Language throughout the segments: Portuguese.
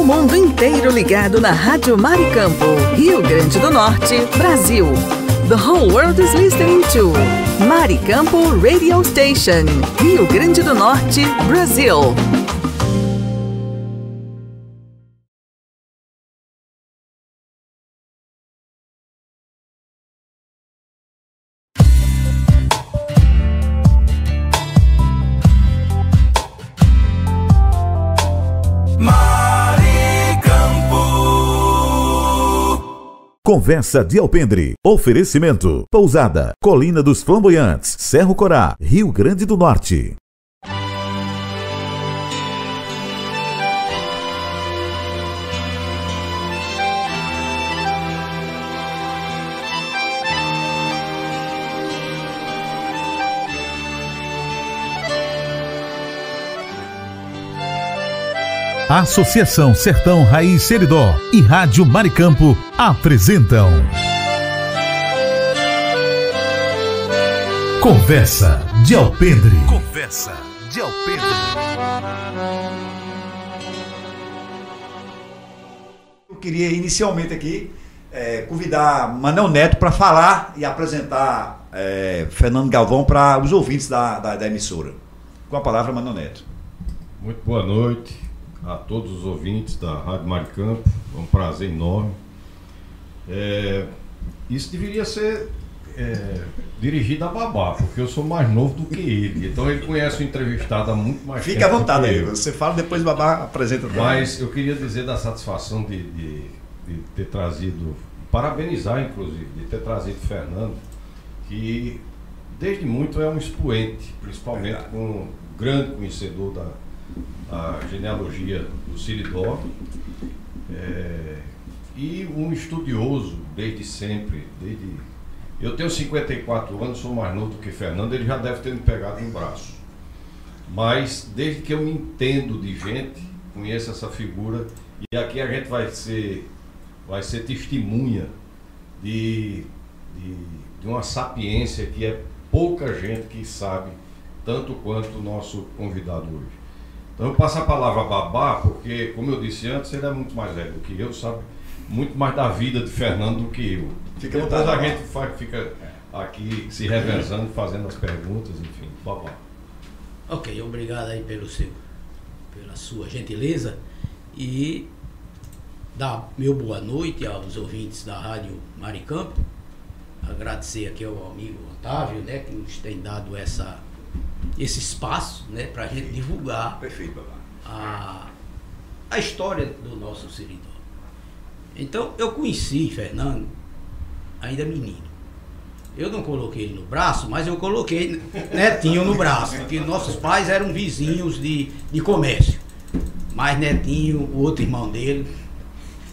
mundo inteiro ligado na Rádio Maricampo, Rio Grande do Norte, Brasil. The whole world is listening to Maricampo Radio Station, Rio Grande do Norte, Brasil. Conversa de Alpendre. Oferecimento. Pousada. Colina dos Flamboyantes. Cerro Corá. Rio Grande do Norte. A Associação Sertão Raiz Seridó e Rádio Maricampo apresentam Conversa de Alpendre. Conversa de Alpendre. Eu queria inicialmente aqui convidar Manuel Neto para falar e apresentar Fernando Galvão para os ouvintes da emissora. Com a palavra, Manuel Neto. Muito boa noite a todos os ouvintes da Rádio Maricampo, é um prazer enorme. Isso deveria ser dirigido a Babá, porque eu sou mais novo do que ele, então ele conhece o entrevistado há muito mais tempo. Fique à vontade aí, você fala, depois Babá apresenta. Mas eu queria dizer da satisfação de ter trazido, parabenizar inclusive, de ter trazido Fernando, que desde muito é um expoente, principalmente com um grande conhecedor a genealogia do Seridó, e um estudioso desde sempre. Eu tenho 54 anos, sou mais novo do que Fernando, ele já deve ter me pegado no braço, mas desde que eu me entendo de gente, conheço essa figura, e aqui a gente vai ser testemunha de uma sapiência que é pouca gente que sabe tanto quanto o nosso convidado hoje. Então eu passo a palavra a Babá, porque, como eu disse antes, ele é muito mais velho do que eu, sabe muito mais da vida de Fernando do que eu. Depois a gente fica aqui se revezando, fazendo as perguntas, enfim. Babá. Ok, obrigado aí pela sua gentileza e dar meu boa noite aos ouvintes da Rádio Maricampo. Agradecer aqui ao amigo Otávio, né, que nos tem dado esse espaço, né, para a gente divulgar. Perfeito, a história do nosso Seridó. Então, eu conheci Fernando ainda menino. Eu não coloquei ele no braço, mas eu coloquei Netinho no braço, porque nossos pais eram vizinhos de comércio. Mas Netinho, o outro irmão dele,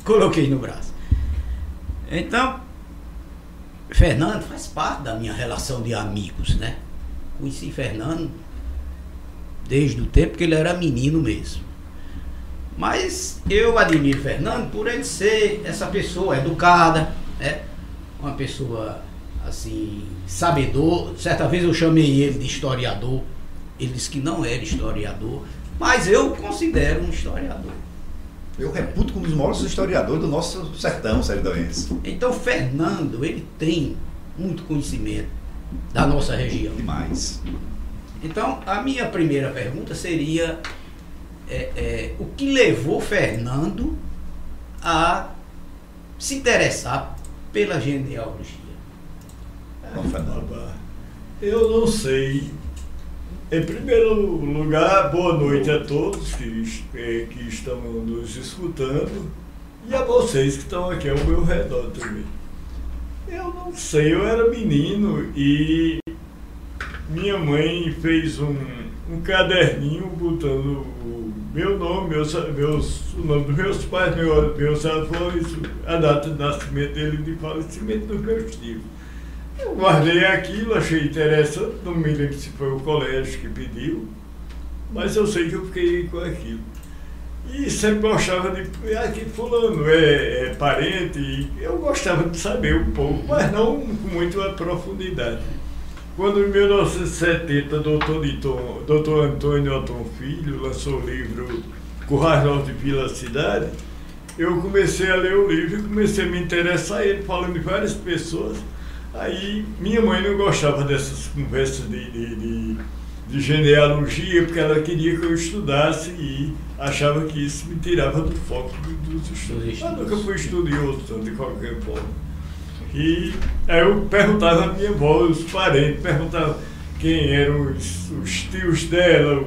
coloquei no braço. Então, Fernando faz parte da minha relação de amigos, né? Conheci Fernando desde o tempo que ele era menino mesmo. Mas eu admiro Fernando por ele ser essa pessoa educada, né? Uma pessoa assim, sabedor. Certa vez eu chamei ele de historiador. Ele disse que não era historiador, mas eu considero um historiador. Eu reputo como um dos maiores historiadores do nosso sertão seridoense. Então Fernando, ele tem muito conhecimento da nossa região. Demais. Então, a minha primeira pergunta seria o que levou Fernando a se interessar pela genealogia? Bom, Fernando. Eu não sei. Em primeiro lugar, boa noite a todos que estão nos escutando e a vocês que estão aqui ao meu redor também. Eu não sei, eu era menino e minha mãe fez um caderninho botando o meu nome, o nome dos meus pais, meus avós, a data de nascimento dele e de falecimento dos meus tios. Eu guardei aquilo, achei interessante, não me lembro se foi o colégio que pediu, mas eu sei que eu fiquei com aquilo. E sempre gostava de... que fulano é parente, e eu gostava de saber um pouco, mas não com muita profundidade. Quando em 1970, doutor Antônio Otton Filho lançou o livro Currais Novos de Vila Cidade, eu comecei a ler o livro e comecei a me interessar ele, falando de várias pessoas. Aí minha mãe não gostava dessas conversas de genealogia, porque ela queria que eu estudasse e achava que isso me tirava do foco dos estudos. Eu nunca fui estudioso, de qualquer forma. E aí eu perguntava à minha avó, os parentes, perguntava quem eram os tios dela.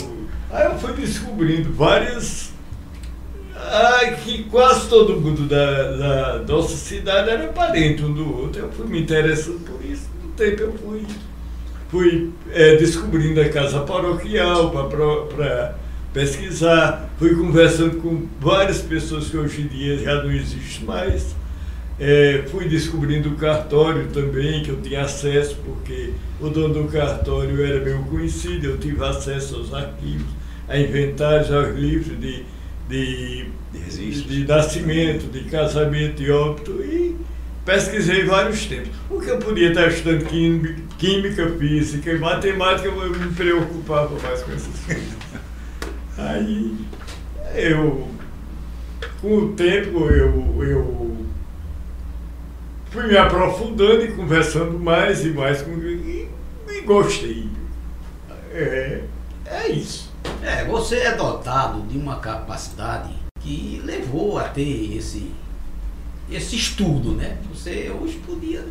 Aí eu fui descobrindo várias... que quase todo mundo da nossa cidade era parente um do outro. Eu fui me interessando por isso. No tempo eu fui descobrindo a casa paroquial para pesquisar. Fui conversando com várias pessoas que hoje em dia já não existem mais. Fui descobrindo o cartório também, que eu tinha acesso, porque o dono do cartório era meu conhecido. Eu tive acesso aos arquivos, a inventários, aos livros de nascimento, de casamento e óbito, e pesquisei vários tempos. O que eu podia estar estudando química, física e matemática, eu me preocupava mais com essas coisas. Aí, com o tempo, eu fui me aprofundando e conversando mais e mais e gostei. É isso. Você é dotado de uma capacidade que levou a ter esse estudo, né? Você hoje podia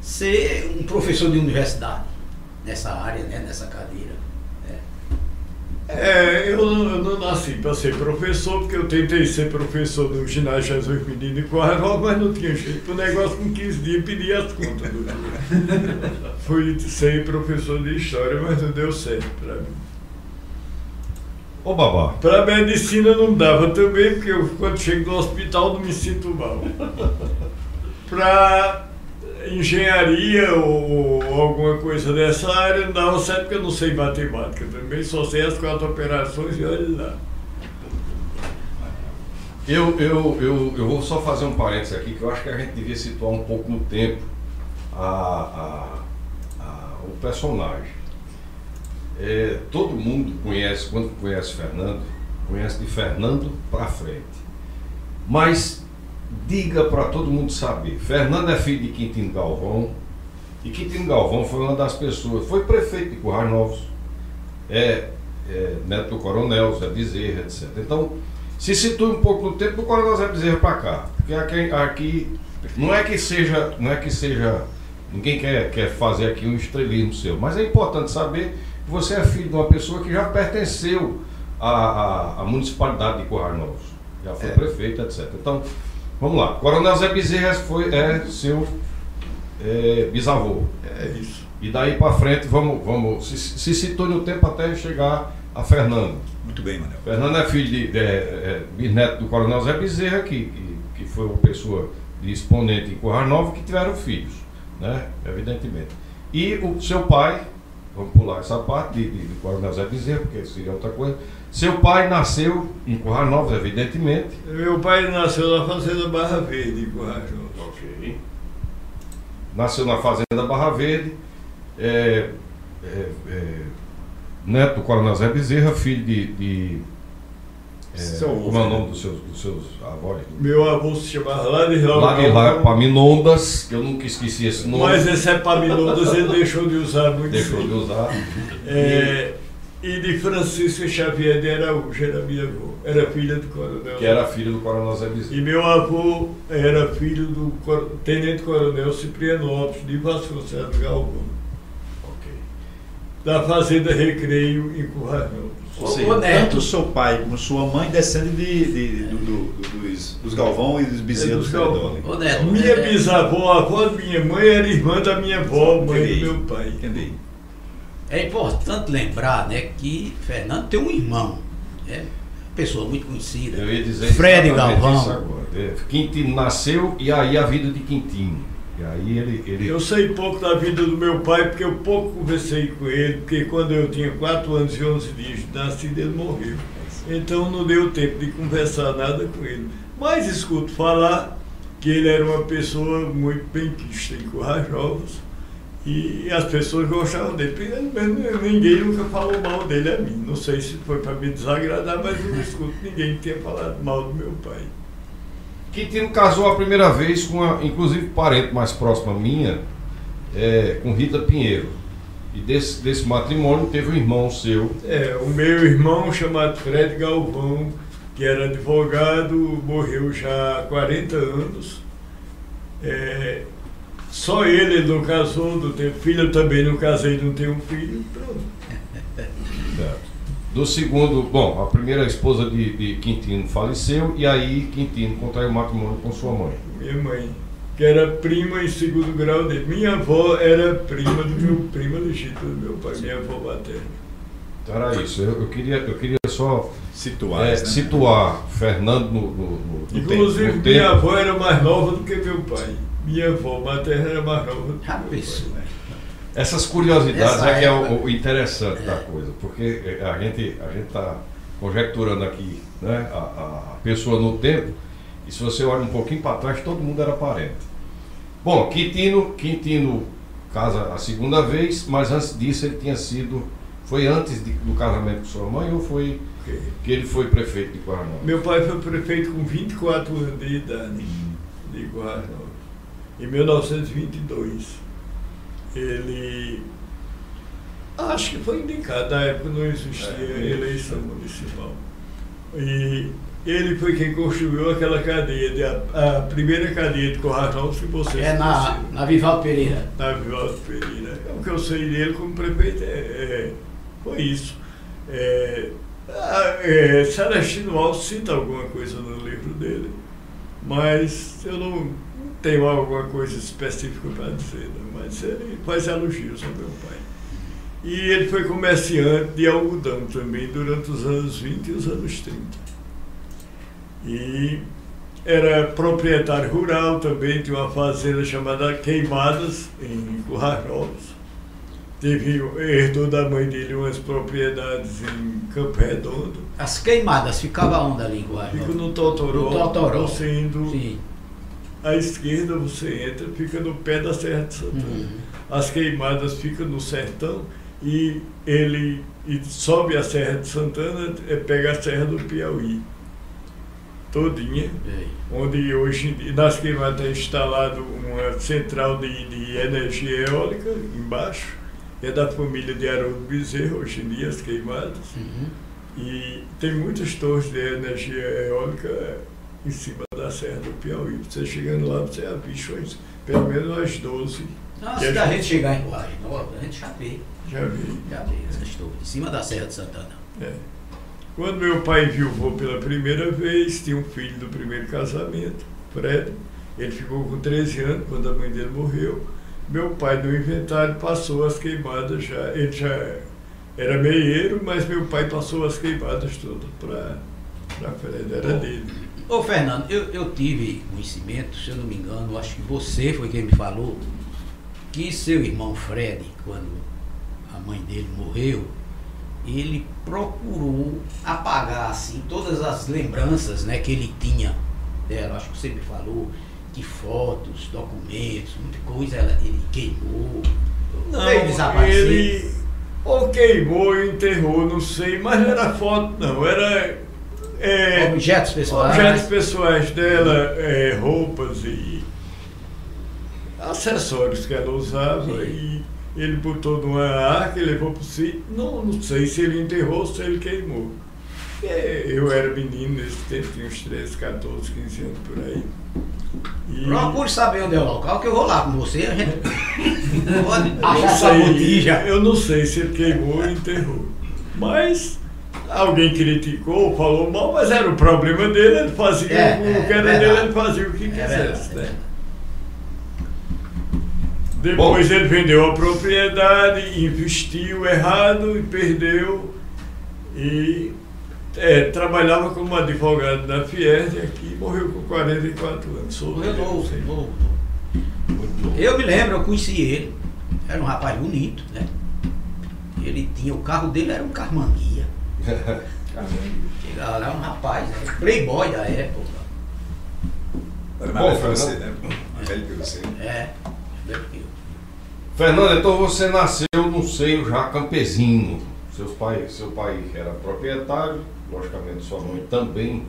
ser um professor de universidade nessa área, né? Nessa cadeira. Eu não nasci para ser professor, porque eu tentei ser professor do ginásio Jesus Menino de Currais, mas não tinha jeito. O negócio com 15 dias pedia as contas do dia. Fui ser professor de história, mas não deu certo para mim. Ô Babá. Para medicina não dava também, porque eu, quando chego no hospital, não me sinto mal. Para engenharia ou alguma coisa dessa área não dava certo, porque eu não sei matemática também, só sei as 4 operações e olha lá. Eu vou só fazer um parênteses aqui, que eu acho que a gente devia situar um pouco no tempo o personagem. Todo mundo conhece, quando conhece Fernando, conhece de Fernando para frente. Mas diga para todo mundo saber, Fernando é filho de Quintino Galvão, e Quintino Galvão foi uma das pessoas, foi prefeito de Currais Novos, neto do Coronel Zé Bezerra, etc. Então, se situe um pouco no tempo do Coronel Zé Bezerra para cá, porque aqui não é que seja, ninguém quer fazer aqui um estrelismo seu, mas é importante saber que você é filho de uma pessoa que já pertenceu à municipalidade de Currais Novos, já foi prefeito, etc. Então, vamos lá, Coronel Zé Bezerra é seu bisavô. É isso. E daí para frente, vamos se situe no tempo até chegar a Fernando. Muito bem, Manuel. Fernando é filho bisneto do Coronel Zé Bezerra, que foi uma pessoa de exponente em Currais Novos, que tiveram filhos, né? Evidentemente. E o seu pai, vamos pular essa parte de Coronel Zé Bezerra, porque seria outra coisa. Seu pai nasceu em Currais Novos, evidentemente. Meu pai nasceu na fazenda Barra Verde, em Currais Novos. Ok. Nasceu na fazenda Barra Verde, neto do Coronel Zé Bezerra, filho como é o nome dos seus avós? Meu avô se chamava Ladislau Epaminondas, que eu nunca esqueci esse nome. Mas esse Epaminondas ele deixou de usar muito. Deixou de usar. E de Francisca Xavier de Araújo, era minha avó, era filha do Coronel. Que era filho do Coronel Zé Bezerra. E meu avô era filho do Tenente Coronel Cipriano Lopes de Vasconcelos Galvão. Ok. Da Fazenda Recreio em Currais Novos. Ou seja, tanto seu pai como sua mãe descendem dos Galvão e dos Bezerra dos Galvão. Minha bisavó, a avó da minha mãe, era irmã da minha avó, mãe do meu pai. Entendi. É importante lembrar, né, que Fernando tem um irmão, pessoa muito conhecida. Eu ia dizer Fred exatamente Galvão. isso agora. Quintino nasceu e aí a vida de Quintino. E aí ele... Eu sei pouco da vida do meu pai, porque eu pouco conversei com ele, porque quando eu tinha 4 anos e 11 dias de nascido, ele morreu. Então não deu tempo de conversar nada com ele. Mas escuto falar que ele era uma pessoa muito benquista em Currais Novos E as pessoas gostavam dele. Ninguém nunca falou mal dele a mim. Não sei se foi para me desagradar, mas eu não escuto ninguém que tenha falado mal do meu pai. Quintino casou a primeira vez com uma, inclusive, parente mais próxima minha, com Rita Pinheiro. E desse matrimônio teve um irmão seu. O meu irmão, chamado Fred Galvão, que era advogado, morreu já há 40 anos. Só ele não casou, não tem filho, eu também não casei, não tenho filho, pronto. Do segundo, bom, a primeira esposa de Quintino faleceu e aí Quintino contraiu matrimônio com sua mãe. Minha mãe, que era prima em segundo grau dele. Minha avó era prima do meu primo legítimo do meu pai, minha avó materna. Então era isso, eu queria só situar Fernando no inclusive, tempo. Minha avó era mais nova do que meu pai. Minha avó materna era mais nova do que meu pai. Essas curiosidades que é o interessante da coisa, porque a gente está conjecturando aqui, né, a pessoa no tempo, e se você olha um pouquinho para trás, todo mundo era parente. Bom, Quintino casa a segunda vez, mas antes disso ele tinha sido... Foi antes do casamento com sua mãe ou foi que ele foi prefeito de Guaraná? Meu pai foi prefeito com 24 anos de idade de Guaraná, em 1922. Ele, acho que foi indicado, na época não existia eleição municipal. E ele foi quem construiu aquela cadeia, a primeira cadeia de Corrajal, se vocês na Vivaldo Pereira. Na Vivaldo Pereira. O que eu sei dele como prefeito foi isso. Celestino Alves cita alguma coisa no livro dele, mas eu não tenho alguma coisa específica para dizer, não, mas ele faz elogios ao meu pai. E ele foi comerciante de algodão também durante os anos 20 e os anos 30. E era proprietário rural também de uma fazenda chamada Queimadas, em Currajolos. Herdou da mãe dele umas propriedades em Campo Redondo. As Queimadas ficavam onde ali em Guarujá? Fica no Totoró. No Totoró. Você indo Sim. à esquerda, você entra, fica no pé da Serra de Santana. As Queimadas ficam no sertão e ele sobe a Serra de Santana, pega a Serra do Piauí todinha, onde hoje nas Queimadas está instalado uma central de energia eólica embaixo. É da família de Haroldo Bezerra, hoje em dia, as Queimadas. E tem muitas torres de energia eólica em cima da Serra do Piauí. Você chegando lá, você avista pelo menos umas 12. Nossa, se a gente chegar em Guarujá, a gente já vê. Já vi essas torres, em cima da Serra de Santana. Quando meu pai viuvou pela primeira vez, tinha um filho do primeiro casamento, Fred. Ele ficou com 13 anos quando a mãe dele morreu. Meu pai, no inventário, passou as Queimadas já. Ele já era meieiro, mas meu pai passou as Queimadas todas para Fred, era dele. Ô Fernando, eu tive conhecimento, se eu não me engano, acho que você foi quem me falou, que seu irmão Fred, quando a mãe dele morreu, ele procurou apagar assim todas as lembranças, né, que ele tinha dela. Acho que você me falou de fotos, documentos, muita coisa ele queimou. Não, ele ou queimou ou enterrou, não sei, mas não era foto não, era objetos pessoais. Objetos pessoais dela, roupas e acessórios que ela usava. E ele botou numa arca e levou para o sítio. Não sei se ele enterrou ou se ele queimou. Eu era menino nesse tempo, tinha uns 13, 14, 15 anos por aí. Procure saber onde é o local, que eu vou lá com você. A gente pode eu não sei se ele queimou ou enterrou. Mas alguém criticou, falou mal, mas era o problema dele, ele fazia o que era dele, ele fazia o que quisesse. Né? Depois ele vendeu a propriedade, investiu errado e perdeu. E trabalhava como advogado na Fierd aqui, morreu com 44 anos. Morreu novo. Eu me lembro, eu conheci ele. Era um rapaz bonito, né? Ele tinha, o carro dele era um Carmanguia. Chegava lá um rapaz, né? Playboy da época. Era mais velho que você, né? Velho que você. Velho que eu. Fernando, então você nasceu num seio já campesino. Seu pai era proprietário, logicamente sua mãe também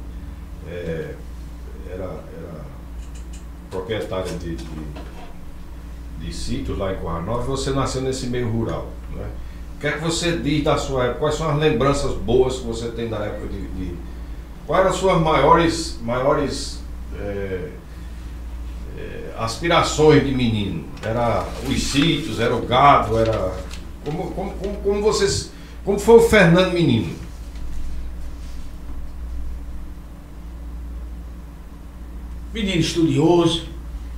era proprietária de sítios lá em Curral Nova. Você nasceu nesse meio rural, né? O que é que você diz da sua época? Quais são as lembranças boas que você tem da época quais eram as suas maiores aspirações de menino? Era os sítios, era o gado, era... Como foi o Fernando menino? Menino estudioso.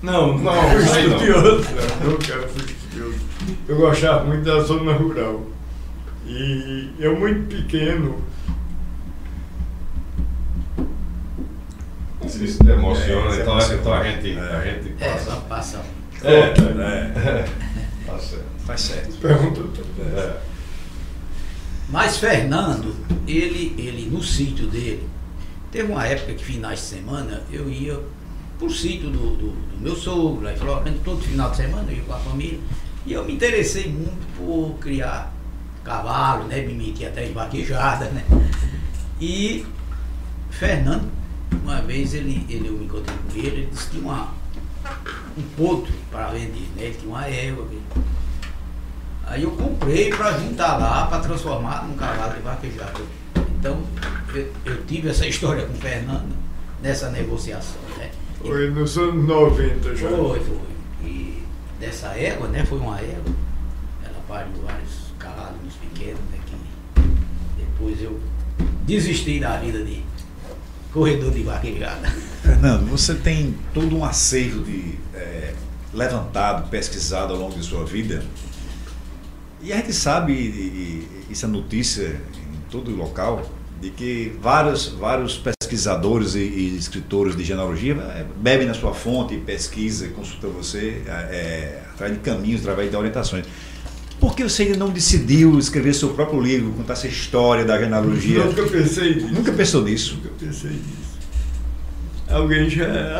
Não, fui estudioso. Nunca fui estudioso. Eu gostava muito da zona rural. E eu muito pequeno. Se emociona, então a gente Passa. Tá certo. Faz certo. Pergunta também. Mas Fernando, ele no sítio dele, teve uma época que finais de semana eu ia pro sítio do meu sogro, lá em Floresta, todo final de semana eu ia com a família, e eu me interessei muito por criar cavalo, né, me meti até em vaquejada, né, e Fernando, uma vez eu me encontrei com ele disse que tinha um potro para vender, né, ele tinha uma égua. Aí eu comprei para juntar lá, para transformar num cavalo de vaquejada. Então, eu tive essa história com o Fernando nessa negociação, né? Foi nos anos 90 já. Foi. E dessa égua, né? Foi uma égua. Ela pariu vários cavalos pequenos, né? Que depois eu desisti da vida de corredor de vaquejada. Fernando, você tem todo um acervo levantado, pesquisado ao longo de sua vida. E a gente sabe, e isso é notícia em todo local, de que vários pesquisadores e escritores de genealogia bebem na sua fonte, pesquisa, consulta você, através de caminhos, através de orientações. Por que você ainda não decidiu escrever seu próprio livro, contar essa história da genealogia? Nunca pensei nisso. Nunca pensou nisso? Nunca pensei nisso.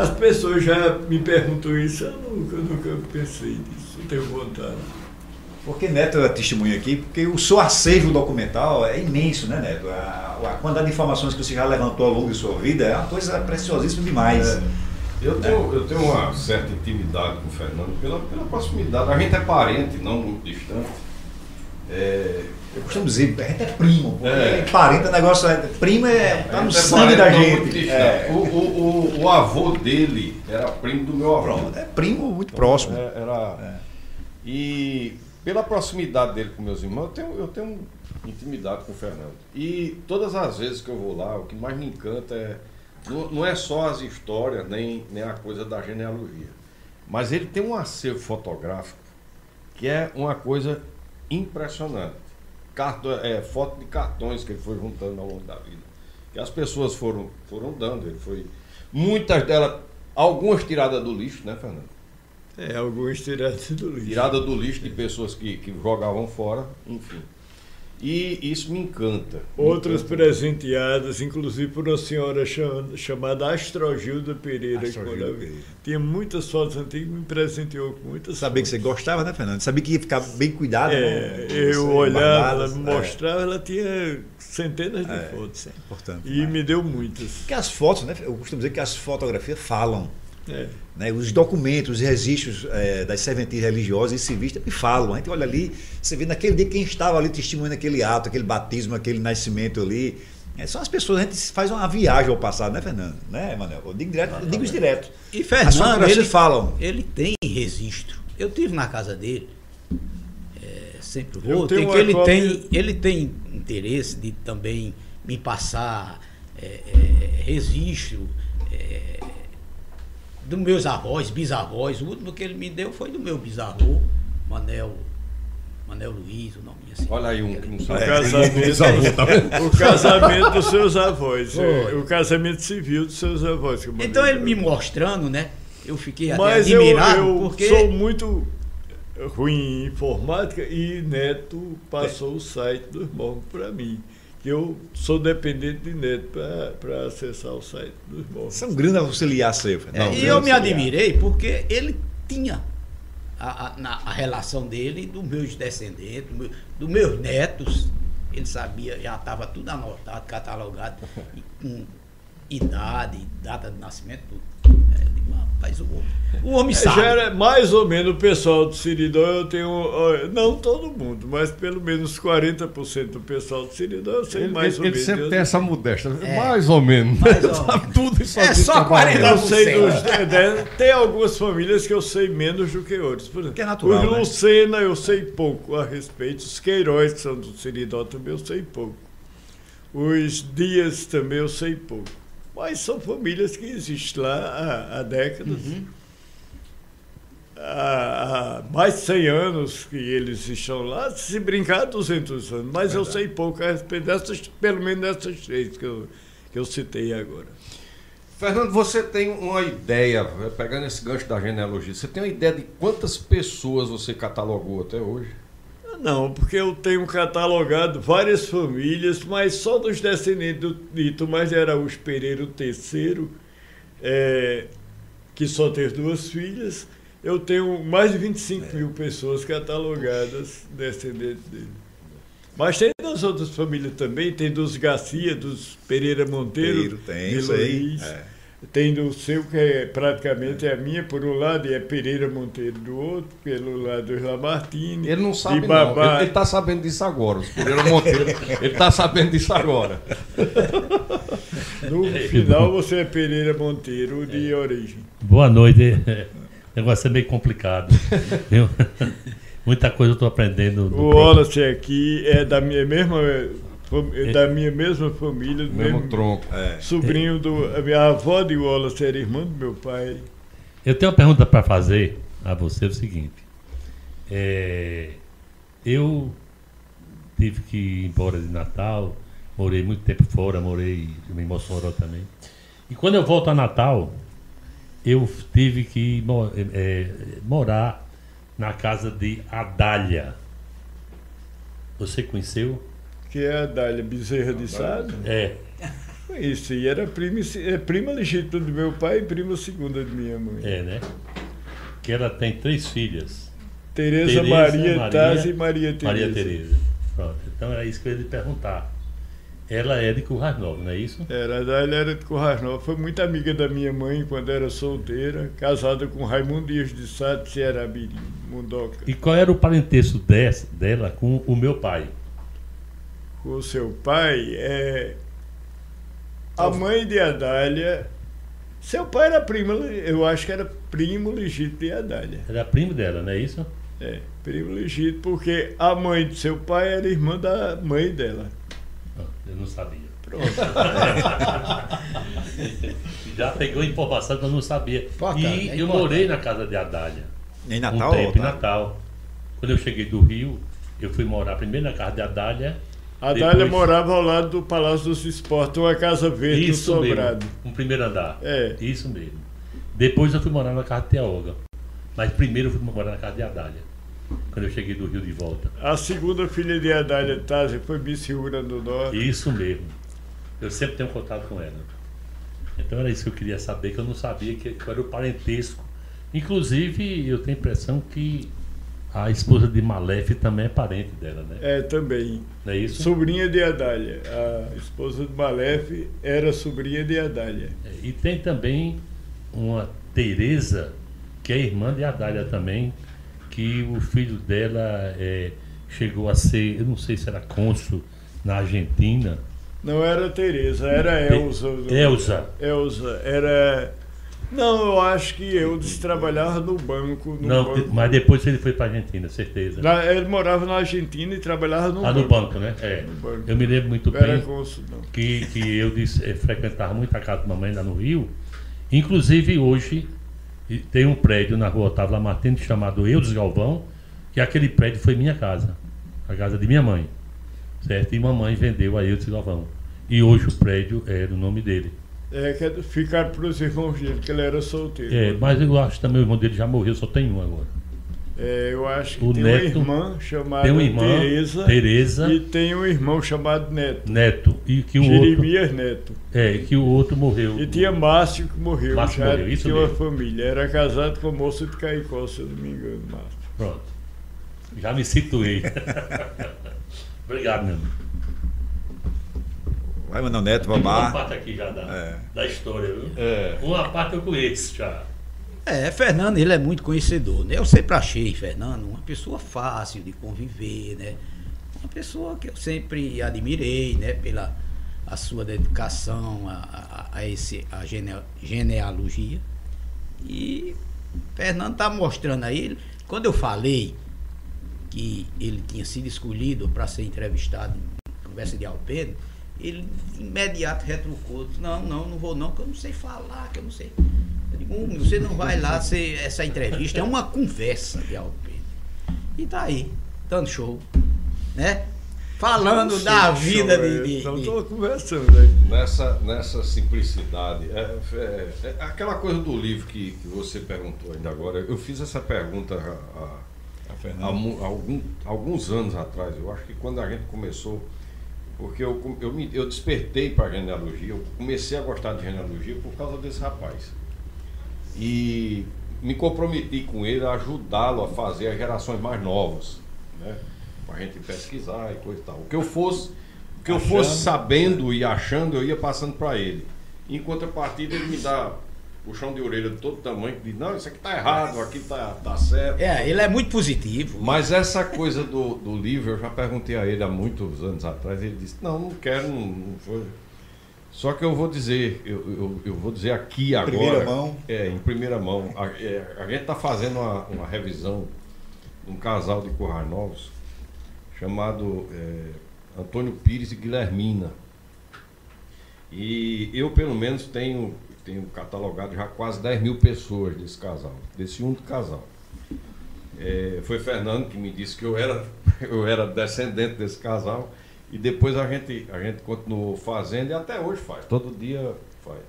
As pessoas já me perguntam isso, eu nunca pensei nisso, não tenho vontade. Porque Neto é testemunha aqui, porque o seu acervo documental é imenso, né, Neto? A quantidade de informações que você já levantou ao longo de sua vida é uma coisa preciosíssima demais. Eu tenho uma certa intimidade com o Fernando pela proximidade. A gente é parente, não muito distante. Eu costumo dizer, a gente é primo, porque parente é negócio, primo tá no sangue da gente. O avô dele era primo do meu avô. Pronto, é primo muito próximo. E pela proximidade dele com meus irmãos, eu tenho intimidade com o Fernando. E todas as vezes que eu vou lá, o que mais me encanta não é só as histórias, nem a coisa da genealogia. Mas ele tem um acervo fotográfico que é uma coisa impressionante. Foto de cartões que ele foi juntando ao longo da vida. Que as pessoas foram dando. Muitas delas, algumas tiradas do lixo, né, Fernando? Algumas tiradas do lixo. Tirada do lixo de pessoas que jogavam fora, enfim. E isso me encanta. Outras presenteadas, inclusive por uma senhora chamada Astrogilda Pereira. Tinha muitas fotos antigas, me presenteou com muitas Sabia fotos. que você gostava, né, Fernando? Sabia que ia ficar bem cuidado, né? Eu olhava, ela me mostrava, ela tinha centenas de fotos. Isso é importante. E me deu muitas. Porque as fotos, né? Eu costumo dizer que as fotografias falam. Né, os documentos, os registros das serventias religiosas e civis também falam. A gente olha ali, você vê naquele dia quem estava ali testemunhando aquele ato, aquele batismo, aquele nascimento ali. São as pessoas, a gente faz uma viagem ao passado, né, Fernando? Né, Manuel? Eu digo isso direto. E Fernando, falam. Ele tem registro. Eu estive na casa dele, sempre vou. Ele tem interesse de também me passar registro. Dos meus avós, bisavós. O último que ele me deu foi do meu bisavô, Manel Luiz, o nome assim. Olha aí O casamento dos seus avós. O casamento civil dos seus avós. Então ele me mostrando, né? Eu fiquei até Mas admirado, porque sou muito ruim em informática e Neto passou o site do irmão para mim. Eu sou dependente de Neto para acessar o site do irmão. Você é um grande auxiliar seu, Fernando. E eu me admirei porque ele tinha a relação dele e dos meus descendentes, dos meus netos. Ele sabia, já estava tudo anotado, catalogado, com idade, data de nascimento, tudo. Rapaz, o homem sabe. Já era mais ou menos o pessoal do Seridó, eu tenho, não todo mundo, mas pelo menos 40% do pessoal do Seridó eu sei mais ou menos. Ele sempre tem essa modéstia, mais ou menos. Mais ou Sabe tudo isso. É só 40%. Eu sei tem algumas famílias que eu sei menos do que outras. Por exemplo, Que é natural, os né? Lucena eu sei pouco a respeito, os Queiroz, que são do Seridó, também eu sei pouco. Os Dias também eu sei pouco. Mas são famílias que existem lá há décadas. Há mais de 100 anos que eles estão lá, se brincar 200 anos. Mas eu sei pouco a respeito dessas, pelo menos dessas 3 que eu citei agora. Fernando, você tem uma ideia, pegando esse gancho da genealogia, você tem uma ideia de quantas pessoas você catalogou até hoje? Não, porque eu tenho catalogado várias famílias, mas só dos descendentes de Tomás de Araújo Pereira, o terceiro, que só tem 2 filhas, eu tenho mais de 25 mil pessoas catalogadas descendentes dele. Mas tem das outras famílias também, tem dos Garcia, dos Pereira Monteiro, tem, de Luiz, tem do seu, que praticamente é a minha, por um lado, e é Pereira Monteiro do outro, pelo lado do Lamartine. Ele não sabe, Babá. Ele está sabendo disso agora. Os Pereira Monteiro, ele está sabendo disso agora. No final, você é Pereira Monteiro de origem. Boa noite. O negócio é meio complicado. Viu? Muita coisa eu estou aprendendo. O Wallace aqui é da minha mesma família, do Mesmo tronco. sobrinho a minha avó de Wallace era irmã do meu pai. Eu tenho uma pergunta para fazer a você, é o seguinte. Eu tive que ir embora de Natal, morei muito tempo fora, morei em Mossoró também. E quando eu volto a Natal, eu tive que morar na casa de Adália. Você conheceu? Que é a Dália Bezerra de Sado. É. Isso, e era prima legítima do meu pai e prima segunda de minha mãe. É, né? Que ela tem 3 filhas. Tereza, Maria Taz e Maria Tereza. Maria Tereza. Pronto. Então era isso que eu ia lhe perguntar. Ela é de Currais Novos, não é isso? A Dália era de Currais Novos. Foi muito amiga da minha mãe quando era solteira, casada com Raimundo Dias de Sá de Cearabiri, Mundoca. E qual era o parentesco dela com o meu pai? Com o seu pai, a mãe de Adália. Seu pai era primo, eu acho que era primo legítimo de Adália. Era primo dela, não é isso? Primo legítimo, porque a mãe de seu pai era irmã da mãe dela. Eu não sabia. Pronto. Já pegou informação que eu não sabia. Importante, E eu morei na casa de Adália. Em Natal? Um tempo, em Natal. Quando eu cheguei do Rio, eu fui morar primeiro na casa de Adália. A Dália Depois- morava ao lado do Palácio dos Esportes, uma casa verde no Isso sobrado. mesmo, um primeiro andar. É. Isso mesmo. Depois eu fui morar na casa de Teoga. Mas primeiro eu fui morar na casa de Adália. Quando eu cheguei do Rio de volta. A segunda filha de Adália Taz foi Miss Rio Grande do Norte. Isso mesmo. Eu sempre tenho contato com ela. Então era isso que eu queria saber, que eu não sabia que era o parentesco. Inclusive, eu tenho a impressão que a esposa de Malef também é parente dela, né? Também. Não é isso? Sobrinha de Adália. A esposa de Malef era sobrinha de Adália. E tem também uma Tereza, que é irmã de Adália também, que o filho dela chegou a ser, eu não sei se era cônsul na Argentina. Não era Tereza, era Elza. Elza. Era... Não, eu acho que Eudes trabalhava no banco. Não, mas depois ele foi para a Argentina, certeza. Ele morava na Argentina e trabalhava no banco. No banco, né? No banco. Eu me lembro muito Não era bem cônsul, não. que eu frequentava muito a casa da mamãe lá no Rio. Inclusive hoje tem um prédio na rua Otávio Lamartine chamado Eudes Galvão, que aquele prédio foi minha casa, a casa de minha mãe, certo? E mamãe vendeu a Eudes Galvão. E hoje o prédio é do nome dele. Que ficaram para os irmãos dele, que ele era solteiro. Mas eu acho que também o irmão dele já morreu, só tem um agora. Eu acho que O tem Neto, uma irmã chamada tem uma irmã, Tereza, e tem um irmão chamado Neto, e que o Jeremias Neto. outro, que o outro morreu. E tinha Márcio que morreu, Márcio já morreu, isso tinha uma mesmo. família. Era casado com a moça de Caicó, se eu não me engano, Márcio. Pronto. Já me situei. Obrigado, meu amigo. Vai, Mano Neto, Tem uma Vamar. parte aqui já da história, viu? É. Uma parte eu conheço já. Fernando, ele é muito conhecedor, né? Eu sempre achei Fernando uma pessoa fácil de conviver, né? Uma pessoa que eu sempre admirei, né? Pela a sua dedicação a genealogia. E Fernando está mostrando aí, quando eu falei que ele tinha sido escolhido para ser entrevistado em conversa de Alpendre, ele de imediato retrucou, disse, não vou não, que eu não sei falar, que eu não sei. Eu digo, você não vai lá ser essa entrevista, é uma conversa de Alpendre. E tá aí, dando show, né? Falando da vida de... Então estou conversando aí. Nessa simplicidade, aquela coisa do livro que você perguntou ainda agora, eu fiz essa pergunta há alguns anos atrás, eu acho que quando a gente começou, porque eu despertei para a genealogia, eu comecei a gostar de genealogia por causa desse rapaz. E me comprometi com ele a ajudá-lo a fazer as gerações mais novas, né? Para a gente pesquisar e coisa e tal. O que eu fosse sabendo e achando, eu ia passando para ele. Em contrapartida, ele me dá o chão de orelha de todo tamanho, que diz, não, isso aqui está errado, aqui está certo. Ele é muito positivo. Mas essa coisa do livro, eu já perguntei a ele há muitos anos atrás, ele disse, não quero, não foi. Só que eu vou dizer, eu vou dizer aqui agora. Primeira mão. Em primeira mão. A gente está fazendo uma revisão de um casal de Currais Novos, chamado Antônio Pires e Guilhermina. E eu, pelo menos, tenho catalogado já quase 10 mil pessoas desse casal, desse único casal. Foi Fernando que me disse que eu era descendente desse casal. E depois a gente continuou fazendo e até hoje faz, todo dia faz.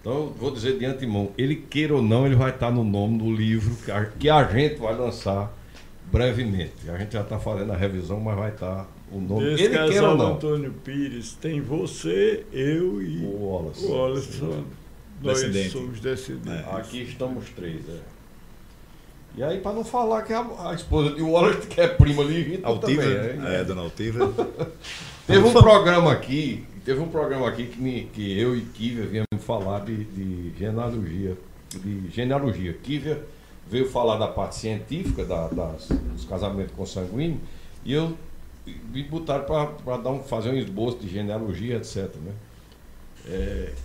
Então eu vou dizer de antemão, ele queira ou não, ele vai estar no nome do livro que a gente vai lançar brevemente. A gente já está fazendo a revisão, mas vai estar o nome. Desse Ele queira ou não. Antônio Pires, tem você, eu e O Wallace. o Wallace. Nós Descendente. somos descendentes. Aqui estamos três, E aí, para não falar que a esposa de Wallace, que é prima legítima Altiva, também, dona Altiva. Teve um programa aqui que eu e Kívia viemos falar de genealogia. Kívia veio falar da parte científica dos casamentos consanguíneos e eu me botaram para fazer um esboço de genealogia, etc. Né?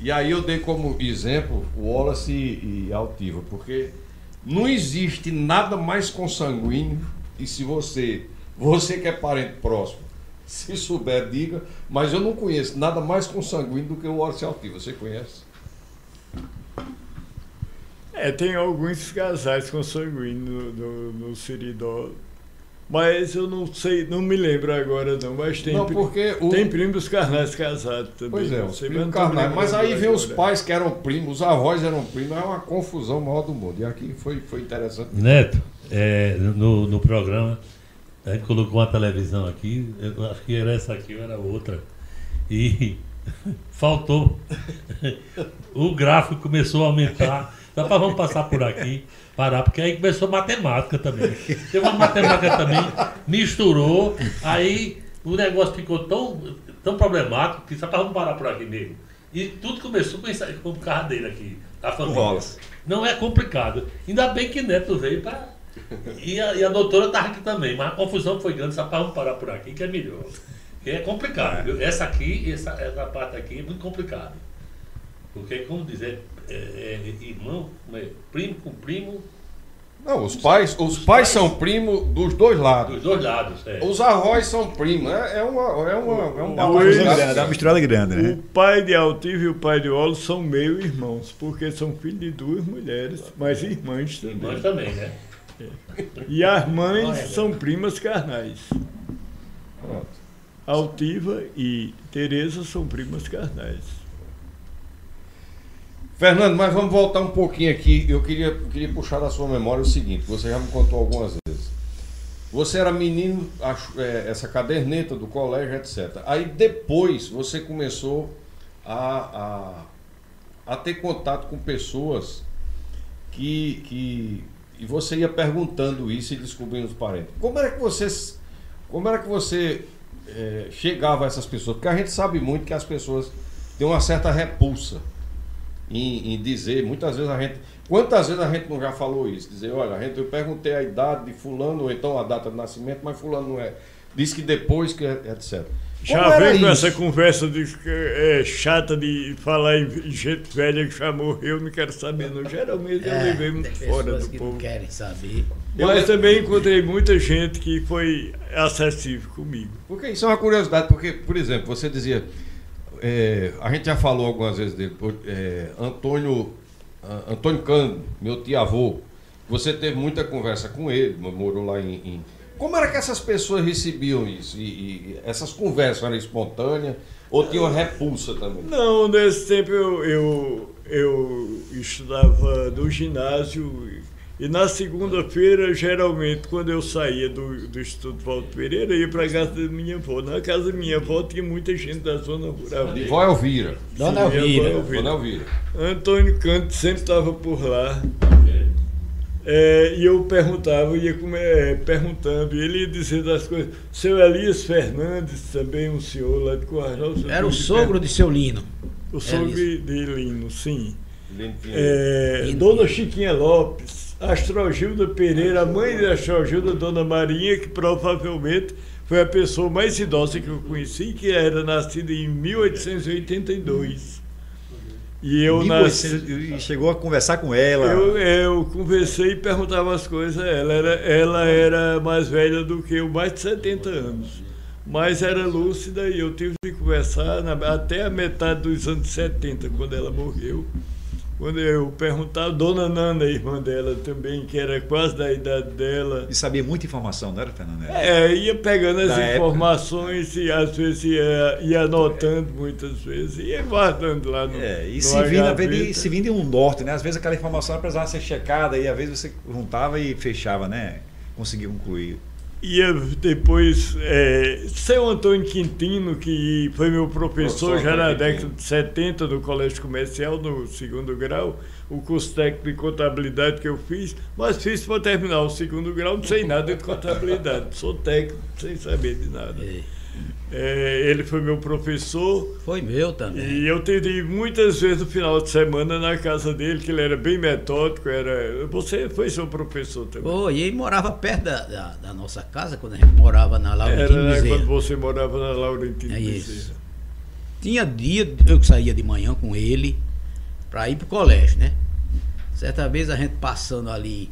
E aí eu dei como exemplo o Wallace e Altiva, porque não existe nada mais consanguíneo, e se você que é parente próximo, se souber, diga, mas eu não conheço nada mais consanguíneo do que o Wallace Altiva. Você conhece? Tem alguns casais consanguíneos no Seridó, mas eu não sei, não me lembro agora não, mas tem, Não, porque tem primos carnais casados também. Pois é, não os sei, primos não tô me carnais. Mas aí lembrando vem os agora. pais que eram primos, os avós eram primos, é uma confusão maior do mundo. E aqui foi interessante. Neto, no programa, a gente colocou uma televisão aqui, eu acho que era essa aqui ou era outra. E faltou. O gráfico começou a aumentar. Vamos passar por aqui, parar, porque aí começou matemática também. Teve uma matemática também, misturou, aí o negócio ficou tão problemático que só vamos parar por aqui mesmo. E tudo começou com o carro dele aqui, a família. Não é complicado. Ainda bem que Neto veio para. E a doutora estava aqui também, mas a confusão foi grande, só vamos parar por aqui, que é melhor. Que é complicado. Viu? Essa parte aqui é muito complicada. Porque, como dizer, irmão, primo com primo. Não, os pais são primos dos dois lados. Dos dois lados, Os avós são primos. É um Dá uma misturada grande, né? O pai de Altiva e o pai de Wallace são meio irmãos, porque são filhos de duas mulheres, mas irmãs também. Irmãs também, né? E as mães são primas carnais. Pronto. Altiva e Tereza são primas carnais. Fernando, mas vamos voltar um pouquinho aqui. Eu queria puxar da sua memória o seguinte, você já me contou algumas vezes. Você era menino, essa caderneta do colégio, etc. Aí depois você começou a ter contato com pessoas e você ia perguntando isso e descobrindo os parentes. Como era que você chegava a essas pessoas? Porque a gente sabe muito que as pessoas têm uma certa repulsa em dizer, muitas vezes quantas vezes a gente não já falou isso? Dizer, olha, eu perguntei a idade de fulano, ou então a data de nascimento, mas fulano não é. Diz que depois, que etc. Já vem com essa conversa chata de falar em gente velha que já morreu, não quero saber não. Geralmente eu levei muito fora do que povo. Não querem saber. Mas também encontrei muita gente que foi acessível comigo. Porque isso é uma curiosidade, porque, por exemplo, você dizia, a gente já falou algumas vezes dele, Antônio Cândido, meu tio-avô, você teve muita conversa com ele, morou lá em... Como era que essas pessoas recebiam isso? E essas conversas eram espontâneas ou tinha uma repulsa também? Não, nesse tempo eu estudava no ginásio e na segunda-feira, geralmente, quando eu saía do Instituto Valdo Pereira, eu ia para a casa da minha avó. Na casa da minha avó tinha muita gente da zona rural. De Vó Elvira. Dona Elvira. Dona Elvira. Antônio Cândido sempre estava por lá. E eu perguntava, perguntando, e ele ia dizendo as coisas. Seu Elias Fernandes, também um senhor lá de Coarjal. Era o sogro de seu Lino. O sogro de Lino, sim. Lino. Dona Chiquinha Lopes, Astrogilda Pereira, a mãe de Astrogilda, Dona Marinha, que provavelmente foi a pessoa mais idosa que eu conheci, que era nascida em 1882. E E chegou a conversar com ela? Eu conversei e perguntava as coisas a ela. Ela era mais velha do que eu, mais de 70 anos. Mas era lúcida e eu tive que conversar até a metade dos anos 70, quando ela morreu. Quando eu perguntava, Dona Nana, irmã dela também, que era quase da idade dela. E sabia muita informação, não era, Fernando? Ia pegando as informações e às vezes ia anotando muitas vezes, ia guardando lá no. E se vindo de um norte, né? Às vezes aquela informação precisava ser checada e às vezes você juntava e fechava, né? Conseguia concluir. Ia depois, seu Antônio Quintino, que foi meu professor já na década de 70 do Colégio Comercial, no segundo grau, o curso técnico de contabilidade que eu fiz, mas fiz para terminar o segundo grau, não sei nada de contabilidade, sou técnico, sem saber de nada. Ele foi meu professor. Foi meu também. E eu tive muitas vezes no final de semana na casa dele, que ele era bem metódico. Você foi seu professor também? E ele morava perto da nossa casa, quando a gente morava na Laurentino Bezerra. Quando você morava na Laurentino Bezerra. Tinha dia eu que saía de manhã com ele para ir pro colégio, né? Certa vez a gente passando ali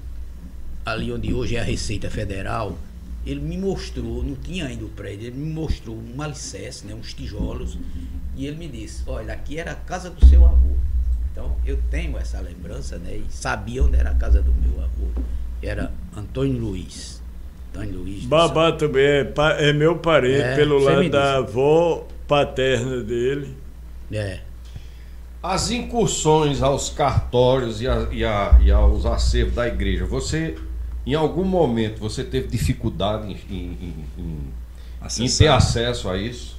onde hoje é a Receita Federal, ele me mostrou, não tinha ainda o prédio, ele me mostrou um alicerce, né, uns tijolos, e ele me disse, olha, aqui era a casa do seu avô. Então eu tenho essa lembrança, né, e sabia onde era a casa do meu avô, que era Antônio Luiz. Babá também é meu parente, pelo lado da avó paterna dele. As incursões aos cartórios e aos acervos da igreja, em algum momento você teve dificuldade em ter acesso a isso?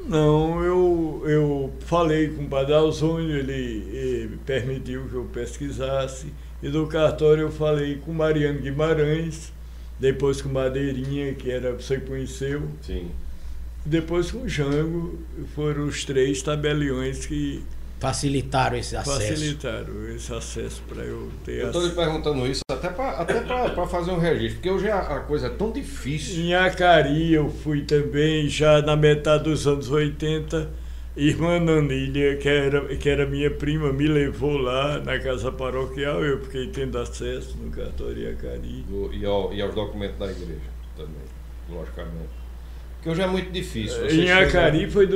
Não, eu falei com o Padre Alzônio, ele permitiu que eu pesquisasse, e do cartório eu falei com Mariano Guimarães, depois com Madeirinha, que você conheceu. Sim. Depois com o Jango, foram os 3 tabeliões que facilitaram esse acesso. Para eu ter acesso. Eu estou lhe perguntando isso até para fazer um registro, porque hoje a coisa é tão difícil. Em Acari eu fui também, já na metade dos anos 80, irmã Nanília, que era minha prima, me levou lá na casa paroquial, eu fiquei tendo acesso no cartório em Acari. E aos documentos da igreja também, logicamente. Que hoje é muito difícil. Em Acari foi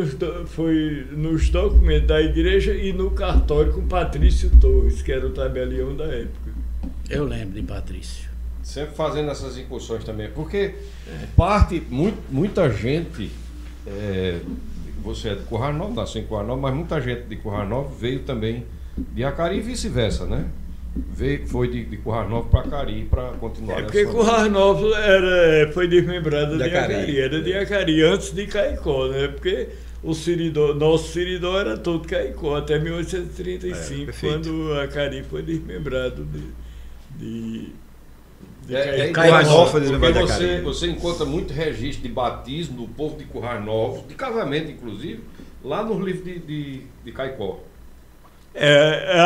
nos documentos da igreja e no cartório com Patrício Torres, que era o tabelião da época. Eu lembro de Patrício. Sempre fazendo essas incursões também, porque muita gente, você é de Curral Novo, nasceu em Curral Novo, mas muita gente de Curral Novo veio também de Acari e vice-versa, né? foi de Currais Novos para Acari para continuar. Porque Currais Novos foi desmembrado de Acari, era de Acari, antes de Caicó, né? Porque nosso Siridó era todo Caicó, até 1835, quando Acari foi desmembrado de Currais Novos foi desmembrado de Acari. Você encontra muito registro de batismo do povo de Currais Novos, de casamento inclusive, lá nos livros de Caicó.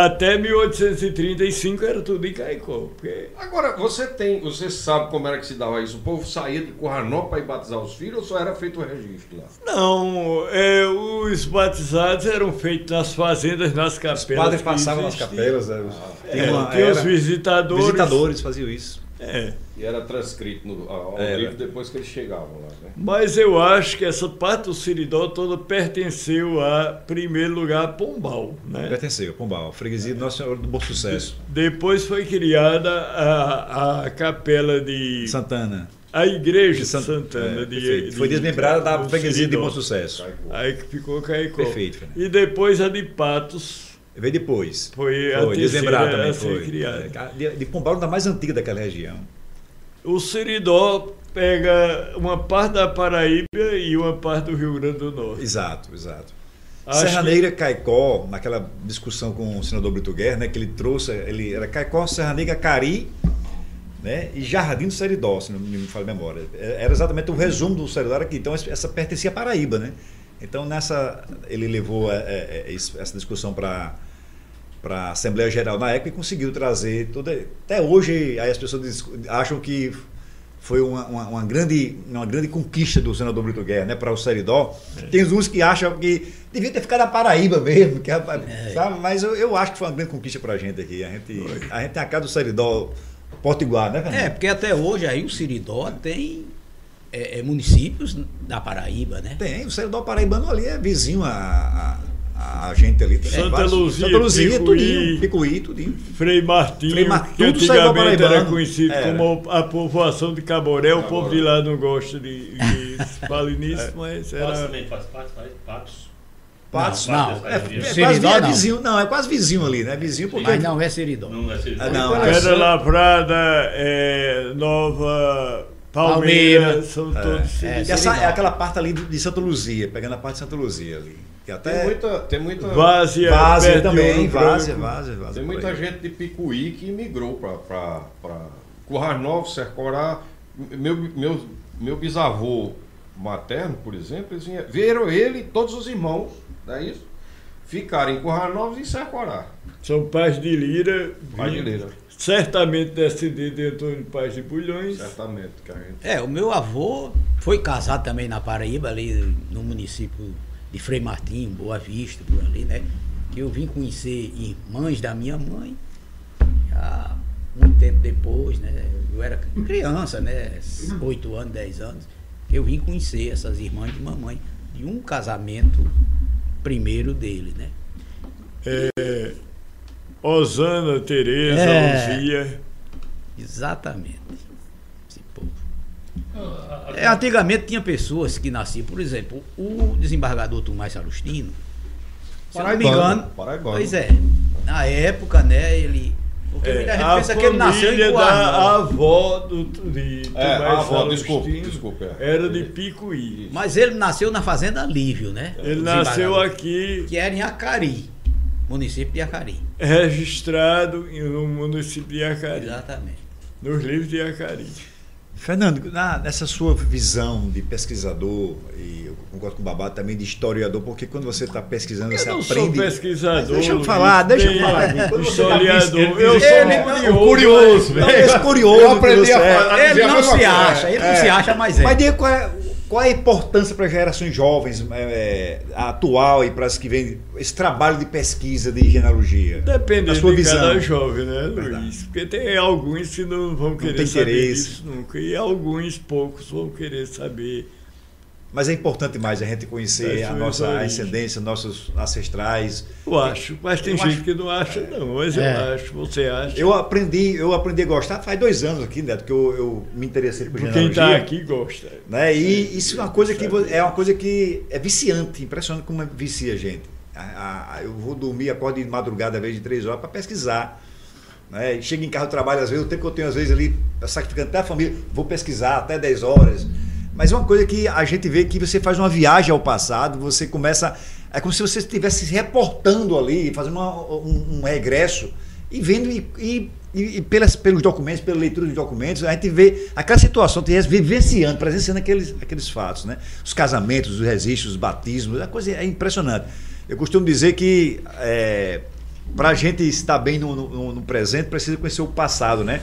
Até 1835 era tudo em Caicó. Porque... Agora, você sabe como era que se dava isso? O povo saía de Currais Novos para ir batizar os filhos ou só era feito o registro lá? Não, os batizados eram feitos nas fazendas, nas capelas. Os padres passavam nas capelas. Tinha os visitadores. Visitadores faziam isso. E era transcrito ao livro depois que eles chegavam lá, né? Mas eu acho que essa parte do Siridó toda pertenceu a, primeiro lugar, a Pombal, né? Pertenceu, Pombal, freguesia do Nossa Senhora do Bom Sucesso. Depois foi criada a capela de... Santana. A igreja de Santana. Foi desmembrada da freguesia de Bom Sucesso. Aí que ficou Caicó. Perfeito. E depois a de Patos. Veio depois. Foi a terceira também, a ser criada. De Pombal, da mais antiga daquela região. O Siridó pega uma parte da Paraíba e uma parte do Rio Grande do Norte. Exato. Serra Negra, Caicó, naquela discussão com o senador Brito Guerra, né, que ele trouxe, era Caicó, Serra Negra, Acari, né, e Jardim do Seridó, se não me falha a memória. Era exatamente o resumo do Seridó aqui. Então essa pertencia à Paraíba, né? Então ele levou essa discussão para a Assembleia Geral na época e conseguiu trazer tudo. Até hoje aí as pessoas acham que foi uma grande conquista do senador Brito Guerra, né, para o Seridó. Tem uns que acham que devia ter ficado na Paraíba mesmo, sabe? Mas eu acho que foi uma grande conquista para a gente aqui. A gente tem a casa do Seridó Potiguar, né, Fernando? Porque até hoje aí o Siridó tem municípios da Paraíba, né? Tem, o Seridó paraibano ali é vizinho a gente ali. Santa Luzia, Picuí, tudinho. Frei Martinho, que antigamente era conhecido como a povoação de Caboré. O povo de lá não gosta de falar nisso, mas era... Patos também faz parte, Patos. Patos, não. É vizinho, não, é quase vizinho ali, né? Vizinho porque... Mas não é Siridó. Não é Siridó. Pedra Lavrada, Nova... Palmeira, são todos. É aquela parte ali de Santa Luzia, pegando a parte de Santa Luzia ali. Que até tem muita Várzea também, Várzea. Tem muita gente de Picuí que migrou para Currais Novos, Sercorá. Meu bisavô materno, por exemplo, vieram ele e todos os irmãos, não é isso? Ficaram em Currais Novos e Sercorá. São Pais de Lira. Pais de Lira. Certamente descendente de Antônio Paz de Bulhões. Certamente. Que a gente... O meu avô foi casado também na Paraíba, ali no município de Frei Martinho, Boa Vista, por ali, né? Que eu vim conhecer irmãs da minha mãe, já muito tempo depois, né? Eu era criança, né? 8 anos, 10 anos. Eu vim conhecer essas irmãs de mamãe, de um casamento primeiro dele, né? Osana, Tereza, Luzia. Exatamente. Esse povo. Antigamente tinha pessoas que nasciam, por exemplo, o desembargador Tomás Salustino, se eu não me engano. Paraibano. Pois é. Na época, né, ele. Porque a gente pensa que ele nasceu em da avó de Tomás Salustino. Desculpa. Era de Picuí. Mas ele nasceu na fazenda Lívio, né? Ele nasceu aqui. Que era em Acari, município de Acari. Registrado no município de Acari. Exatamente. Nos livros de Acari. Fernando, nessa sua visão de pesquisador, e eu concordo com o Babado também de historiador, porque quando você está pesquisando, você aprende... Eu não sou pesquisador. Deixa eu falar. Historiador. Eu sou curioso. Esse curioso. Eu aprendi a falar. Ele não se acha, mas é. Mas diga qual é a importância para as gerações jovens, atual e para as que vêm, esse trabalho de pesquisa de genealogia? Depende sua de visão. Cada jovem, né, Luiz? Porque tem alguns que não vão querer saber disso nunca. E alguns poucos vão querer saber. Mas é importante mais a gente conhecer a nossa ascendência, nossos ancestrais. Eu acho, mas tem gente que não acha, não. Mas eu acho, você acha. Eu aprendi a gostar faz 2 anos aqui, Neto, que eu me interessei por genealogia. Quem está aqui gosta. Né? E isso é uma coisa que é viciante, impressionante como vicia a gente. Eu vou dormir, acordo de madrugada, às vezes de 3 horas, para pesquisar Né? E chega em casa do trabalho, às vezes, o tempo que eu tenho, às vezes, ali, sacrificando até a família, vou pesquisar até 10 horas. Mas é uma coisa que a gente vê que você faz uma viagem ao passado, você começa... É como se você estivesse se reportando ali, fazendo um regresso e vendo pelos documentos, pela leitura dos documentos, a gente vê aquela situação, vivenciando, presenciando aqueles fatos, né? Os casamentos, os registros, os batismos, a coisa é impressionante. Eu costumo dizer que para a gente estar bem no presente, precisa conhecer o passado, né?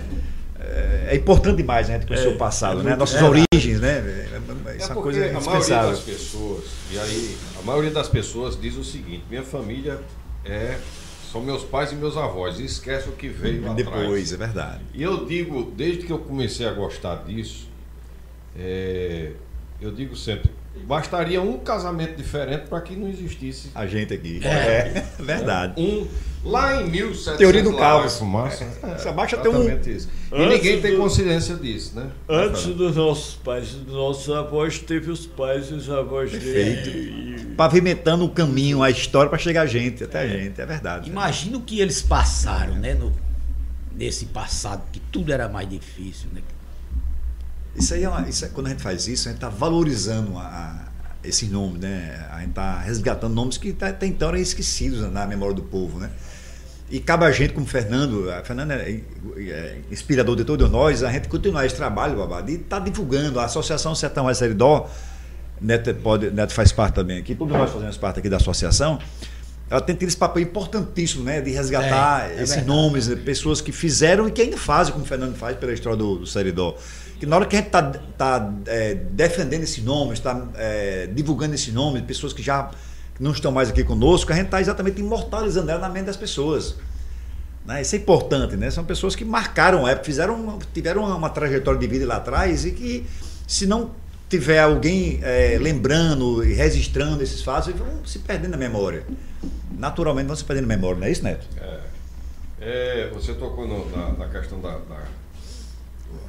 É importante demais, né, a gente conhecer o passado, né? Nossas origens, né? Isso é uma coisa indispensável. A maioria das pessoas, e aí, a maioria das pessoas diz o seguinte: minha família são meus pais e meus avós, e esquece o que veio lá atrás. Depois, é verdade. E eu digo, desde que eu comecei a gostar disso, eu digo sempre, bastaria um casamento diferente para que não existisse a gente aqui. É verdade. Lá em 1700... Teoria do caos. Você baixa até isso. E ninguém tem consciência disso, né? Antes dos nossos pais, dos nossos avós, teve os pais e os avós dele. Pavimentando o caminho, a história para chegar a gente, até a gente, é verdade. Imagina o que eles passaram, né? Nesse passado, que tudo era mais difícil, né? Isso aí quando a gente faz isso, a gente está valorizando esses nomes, né? A gente está resgatando nomes que até então eram esquecidos na memória do povo, né? E cabe a gente, como Fernando é inspirador de todos nós, a gente continuar esse trabalho, Babá, de estar divulgando. A Associação Sertão Raio Seridó, Neto faz parte também aqui, todos nós fazemos parte aqui da associação, ela tem tido esse papel importantíssimo, né, de resgatar esses nomes, pessoas que fizeram e que ainda fazem, como o Fernando faz pela história do Seridó. Que na hora que a gente está defendendo esses nomes, está divulgando esses nomes, pessoas que já não estão mais aqui conosco, a gente está exatamente imortalizando ela na mente das pessoas. Né? Isso é importante, né? São pessoas que marcaram a época, tiveram uma trajetória de vida lá atrás e que, se não tiver alguém lembrando e registrando esses fatos, eles vão se perdendo na memória. Naturalmente vão se perdendo na memória, não é isso, Neto? Você tocou na questão da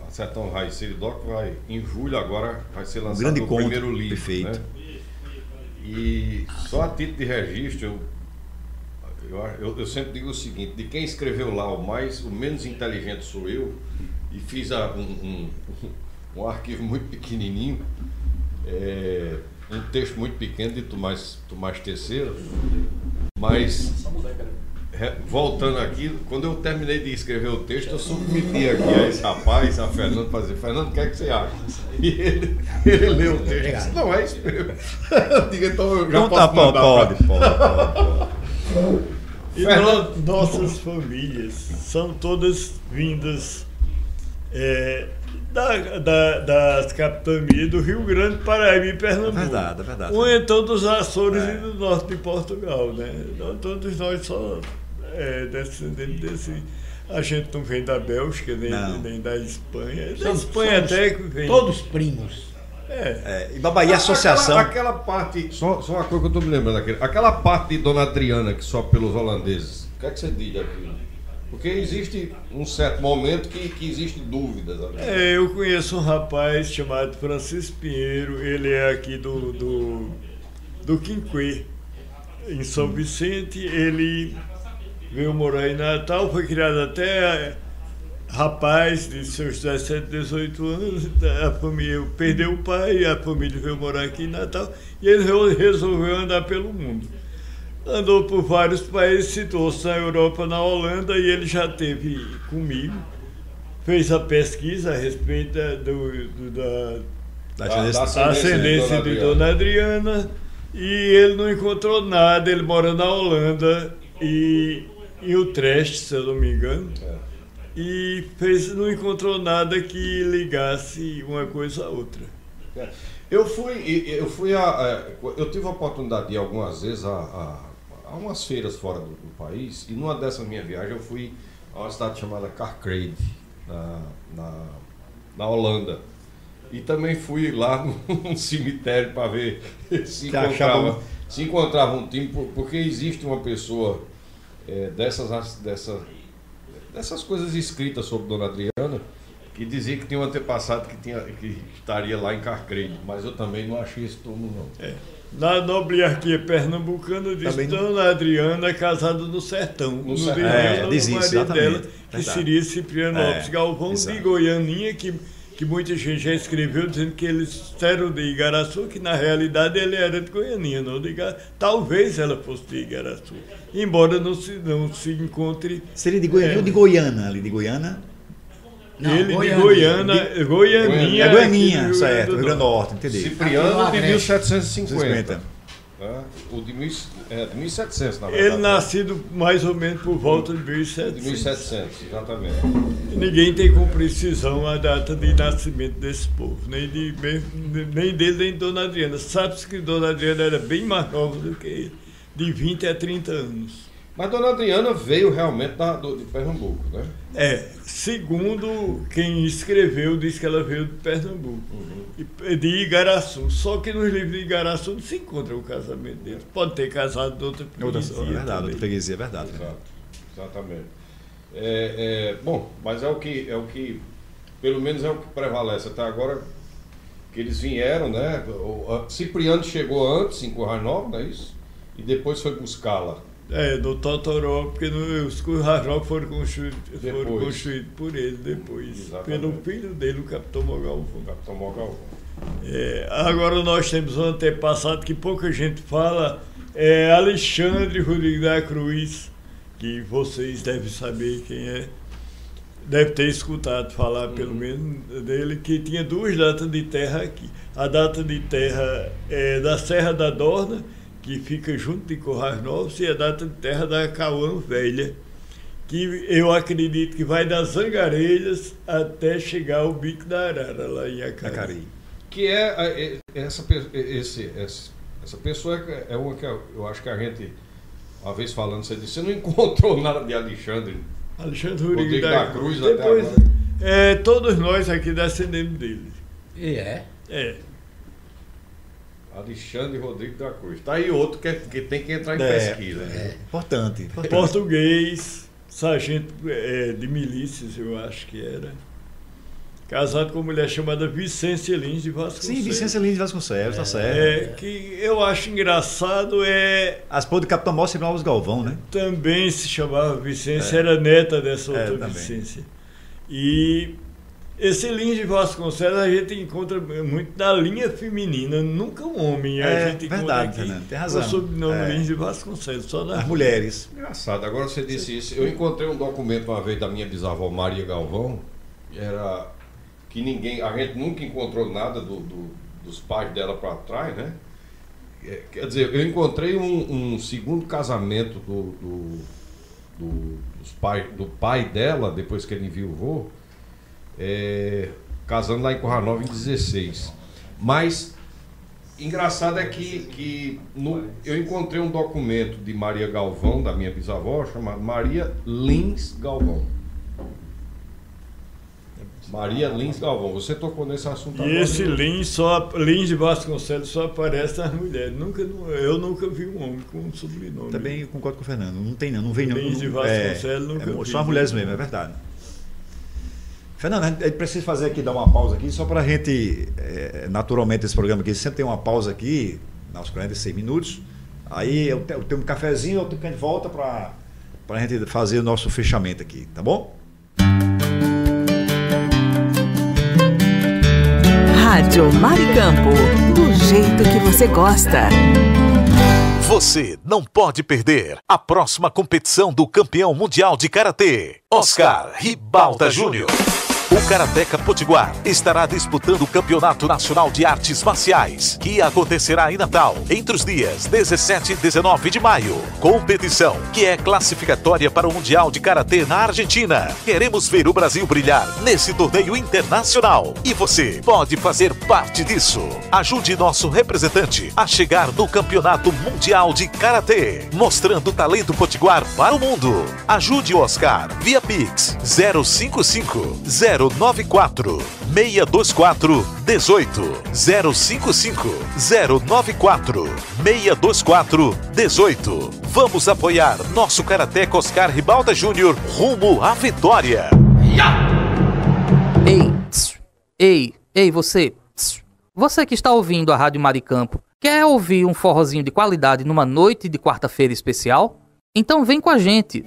Sertão Raio Seridó, que vai, em julho agora, vai ser lançado o primeiro livro. Perfeito. Né? E só a título de registro, eu sempre digo o seguinte: de quem escreveu lá o menos inteligente sou eu, e fiz um arquivo muito pequenininho, um texto muito pequeno de Tomás Terceiro, mas voltando aqui, quando eu terminei de escrever o texto, eu submeti aqui a esse rapaz, a Fernando, para dizer: Fernando, o que é que você acha? E ele leu o texto e disse: não, é isso mesmo. Eu digo: então eu já posso mandar. Pode. E nossas famílias são todas vindas das capitanias do Rio Grande, Paraíba e Pernambuco. É verdade. Ou então dos Açores e do norte de Portugal, né? Todos nós só descendemos desse... A gente não vem da Bélgica, nem da Espanha. Da Espanha até que vem. Todos primos. E Babaí, a associação... Aquela parte... Só uma coisa que eu estou me lembrando aqui. Aquela parte de Dona Adriana que sobe pelos holandeses. O que é que você diz daquilo? Porque existe um certo momento que existe dúvidas. Eu conheço um rapaz chamado Francisco Pinheiro, ele é aqui do Quinquê, em São Vicente. Ele veio morar em Natal, foi criado até rapaz de seus 17, 18 anos, a família perdeu o pai, a família veio morar aqui em Natal e ele resolveu andar pelo mundo. Andou por vários países, situou-se na Europa, na Holanda, e ele já esteve comigo, fez a pesquisa a respeito da ascendência de Dona Adriana, e ele não encontrou nada. Ele mora na Holanda e em Utrecht, se eu não me engano, e não encontrou nada que ligasse uma coisa à outra. Eu tive a oportunidade de ir algumas vezes a umas feiras fora do país, e numa dessas minhas viagens eu fui a uma cidade chamada Kerkrade, na Holanda. E também fui lá num cemitério para ver se encontrava um time, porque existe uma pessoa dessas coisas escritas sobre Dona Adriana, que dizia que tinha um antepassado que estaria lá em Carcreide, mas eu também não achei esse túmulo, não. Na nobriarquia pernambucana diz que Dona Adriana é casada no sertão. No sertão. Diz isso, exatamente. Dela, que seria Cipriano Lopes Galvão, de Goianinha, que muita gente já escreveu dizendo que eles eram de Igaraçu, que na realidade ele era de Goianinha, não de Igaraçu. Talvez ela fosse de Igaraçu, embora não se encontre... Seria de Goiânia ou de Goiânia, ali de Goiânia? Não, ele Goiânia. de Goianinha. É Goianinha, certo, Rio Grande do Norte, entendi. Cipriano de 1750. 50. O de 1700, na verdade. Ele nascido mais ou menos por volta de 1700. De 1700, exatamente. Ninguém tem com precisão a data de nascimento desse povo, nem dele, nem de Dona Adriana. Sabe-se que Dona Adriana era bem mais nova do que ele, de 20 a 30 anos. Mas Dona Adriana veio realmente de Pernambuco, né? Segundo quem escreveu, diz que ela veio de Pernambuco, de Igaraçu. Só que nos livros de Igaraçu não se encontra o casamento deles. Pode ter casado de outra freguesia. É verdade, outra freguesia, é verdade. Exato, exatamente. Bom, mas é o que, pelo menos é o que prevalece até agora, que eles vieram, né? O Cipriano chegou antes em Currais Novos, não é isso? E depois foi buscá-la. Do Totoró, porque os Currais Novos foram construídos por ele depois. Exatamente. Pelo filho dele, o Capitão Mogalvão. Capitão Mogalvão. Agora nós temos um antepassado que pouca gente fala, é Alexandre Rodrigues da Cruz, que vocês devem saber quem é. Deve ter escutado falar, pelo menos, dele, que tinha duas datas de terra aqui. A data de terra é da Serra da Dorna, que fica junto de Currais Novos, e a data de terra da Cauã Velha, que eu acredito que vai das Zangarelhas até chegar ao Bico da Arara, lá em Acari. Que essa pessoa é uma que eu acho que a gente, uma vez falando, você disse, você não encontrou nada de Alexandre Rodrigues da Cruz depois, até agora. Todos nós aqui descendemos dele. Alexandre Rodrigues da Cruz. Tá aí outro que tem que entrar em pesquisa. Importante. Português, sargento de milícias, eu acho que era. Casado com uma mulher chamada Vicência Lins de Vasconcelos. Sim, Vicência Lins de Vasconcelos, tá certo. Que eu acho engraçado a esposa do Capitão Maurício Alves Galvão, né? Também se chamava Vicência, era neta dessa outra Vicência. E esse Lins de Vasconcelos a gente encontra muito na linha feminina, nunca um homem. A gente verdade, encontra Fernando, tem razão. O sobrenome Lins de Vasconcelos, só nas mulheres. Engraçado, agora você disse isso. Eu encontrei um documento uma vez da minha bisavó Maria Galvão, era que a gente nunca encontrou nada dos pais dela para trás, né? Quer dizer, eu encontrei um segundo casamento do pai dela, depois que ele enviuvou, casando lá em Currais Novos em 16. Mas engraçado é que eu encontrei um documento de Maria Galvão, da minha bisavó, chamado Maria Lins Galvão. Maria Lins Galvão, você tocou nesse assunto agora. E esse Lins de Vasconcelos só aparece nas mulheres. Eu nunca vi um homem com um sobrenome. Também concordo com o Fernando. Não tem, não vem não. Lins de Vasconcelos nunca vi. Só as mulheres mesmo, é verdade. Fernando, a gente precisa fazer aqui, dar uma pausa aqui, só para a gente, naturalmente, esse programa aqui, sempre tem uma pausa aqui, nos 46 minutos. Aí eu tenho um cafezinho, eu tenho que a gente volta para a gente fazer o nosso fechamento aqui, tá bom? Rádio Maricampo, do jeito que você gosta. Você não pode perder a próxima competição do campeão mundial de karatê, Oscar Ribalta Júnior. O Karateka Potiguar estará disputando o Campeonato Nacional de Artes Marciais, que acontecerá em Natal, entre os dias 17 e 19 de maio. Competição que é classificatória para o Mundial de Karatê na Argentina. Queremos ver o Brasil brilhar nesse torneio internacional. E você pode fazer parte disso. Ajude nosso representante a chegar no Campeonato Mundial de Karatê, mostrando o talento potiguar para o mundo. Ajude o Oscar via Pix 055 094 624 18 055 094 624 18. Vamos apoiar nosso Karateka Oscar Ribalta Júnior rumo à vitória. Ei, Ei, você! Você que está ouvindo a Rádio Maricampo, quer ouvir um forrozinho de qualidade numa noite de quarta-feira especial? Então vem com a gente!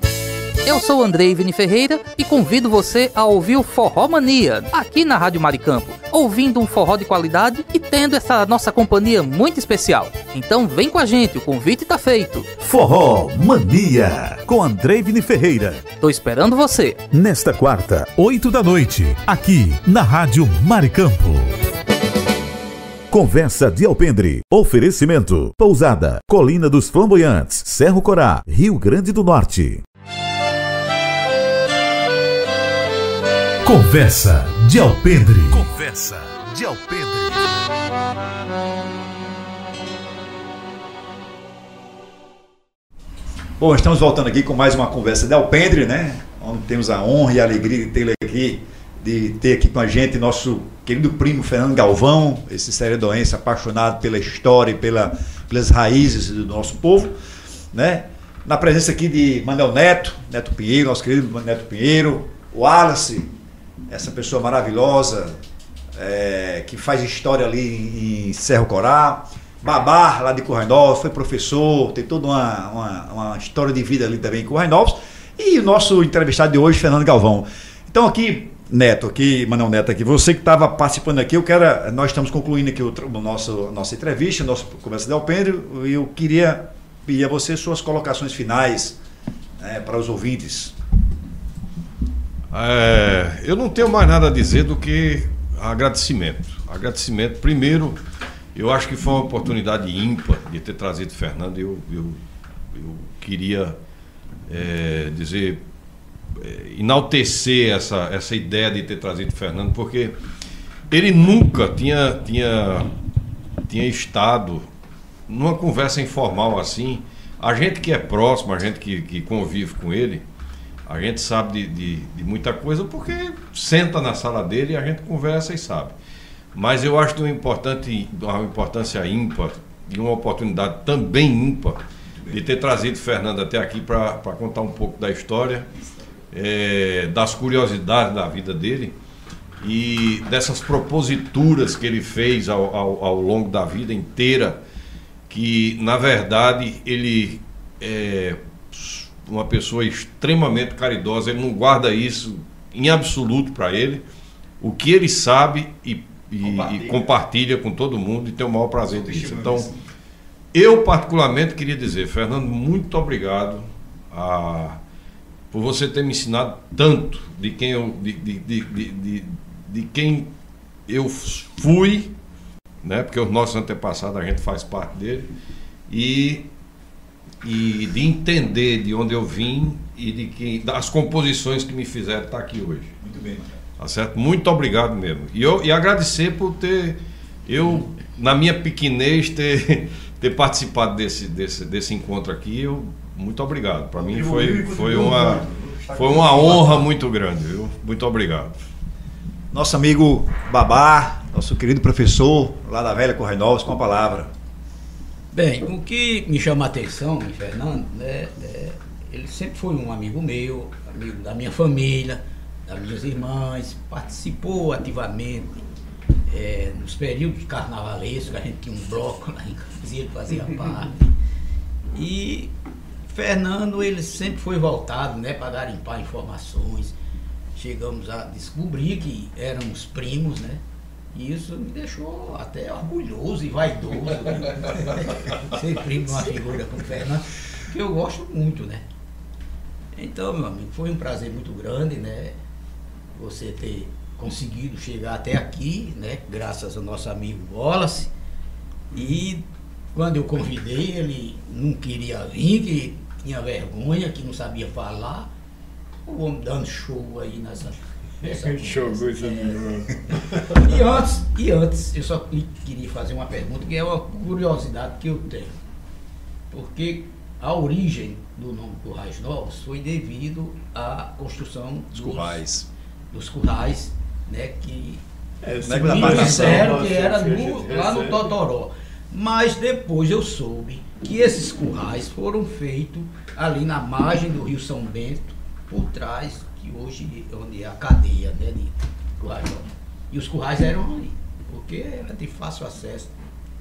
Eu sou Andrei Vini Ferreira e convido você a ouvir o Forró Mania, aqui na Rádio Maricampo, ouvindo um forró de qualidade e tendo essa nossa companhia muito especial. Então vem com a gente, o convite tá feito. Forró Mania, com Andrei Vini Ferreira. Tô esperando você. Nesta quarta, 8 da noite, aqui na Rádio Maricampo. Conversa de Alpendre. Oferecimento: Pousada, Colina dos Flamboyantes, Cerro Corá, Rio Grande do Norte. Conversa de Alpendre. Conversa de Alpendre. Bom, estamos voltando aqui com mais uma conversa de Alpendre, né? Onde temos a honra e a alegria de ter aqui com a gente nosso querido primo Fernando Galvão, esse cearense apaixonado pela história e pelas raízes do nosso povo, né? Na presença aqui de Manuel Neto Pinheiro, nosso querido Neto Pinheiro, o Wallace, essa pessoa maravilhosa, que faz história ali em Cerro Corá, Babá, lá de Currais, foi professor, tem toda uma história de vida ali também em Currais, e o nosso entrevistado de hoje, Fernando Galvão. Então aqui, Manuel Neto aqui, você que estava participando aqui, nós estamos concluindo aqui nossa entrevista, nossa conversa de Alpendre, e eu queria pedir a você suas colocações finais para os ouvintes. Eu não tenho mais nada a dizer do que agradecimento. Agradecimento, primeiro, eu acho que foi uma oportunidade ímpar de ter trazido o Fernando. Eu queria enaltecer essa ideia de ter trazido o Fernando, porque ele nunca tinha estado numa conversa informal assim. A gente que é próximo, a gente que convive com ele, a gente sabe de muita coisa porque senta na sala dele e a gente conversa e sabe. Mas eu acho de uma importância ímpar e uma oportunidade também ímpar de ter trazido o Fernando até aqui para contar um pouco da história, das curiosidades da vida dele e dessas proposituras que ele fez ao longo da vida inteira, que na verdade ele é uma pessoa extremamente caridosa, ele não guarda isso em absoluto para ele. O que ele sabe e compartilha com todo mundo, e tem o maior prazer disso. Então, eu particularmente queria dizer, Fernando, muito obrigado por você ter me ensinado tanto de quem eu fui, né? Porque os nossos antepassados, a gente faz parte dele, e de entender de onde eu vim e das composições que me fizeram estar aqui hoje. Muito bem. Tá certo? Muito obrigado mesmo. E agradecer por na minha pequenez, ter participado desse encontro aqui. Muito obrigado. Para mim foi uma honra muito grande, viu? Muito obrigado. Nosso amigo Babá, nosso querido professor lá da velha Currais Novos, com a palavra. Bem, o que me chama a atenção em Fernando, ele sempre foi um amigo meu, amigo da minha família, das minhas irmãs, participou ativamente nos períodos carnavalescos, que a gente tinha um bloco lá em casa, ele fazia parte. E Fernando, ele sempre foi voltado, para garimpar informações. Chegamos a descobrir que éramos primos, E isso me deixou até orgulhoso e vaidoso, ser primo de uma figura como Fernando, que eu gosto muito, Então, meu amigo, foi um prazer muito grande, Você ter conseguido chegar até aqui, Graças ao nosso amigo Wallace. E quando eu convidei, ele não queria vir, que tinha vergonha, que não sabia falar. O homem dando show aí nessa show, E antes, eu só queria fazer uma pergunta, que é uma curiosidade que eu tenho. Porque a origem do nome Currais Novos foi devido à construção dos currais, que disseram que era lá no Totoró. Mas depois eu soube que esses currais foram feitos ali na margem do Rio São Bento, por trás, que hoje é onde é a cadeia, de Currais Novos. E os currais eram ali, porque era de fácil acesso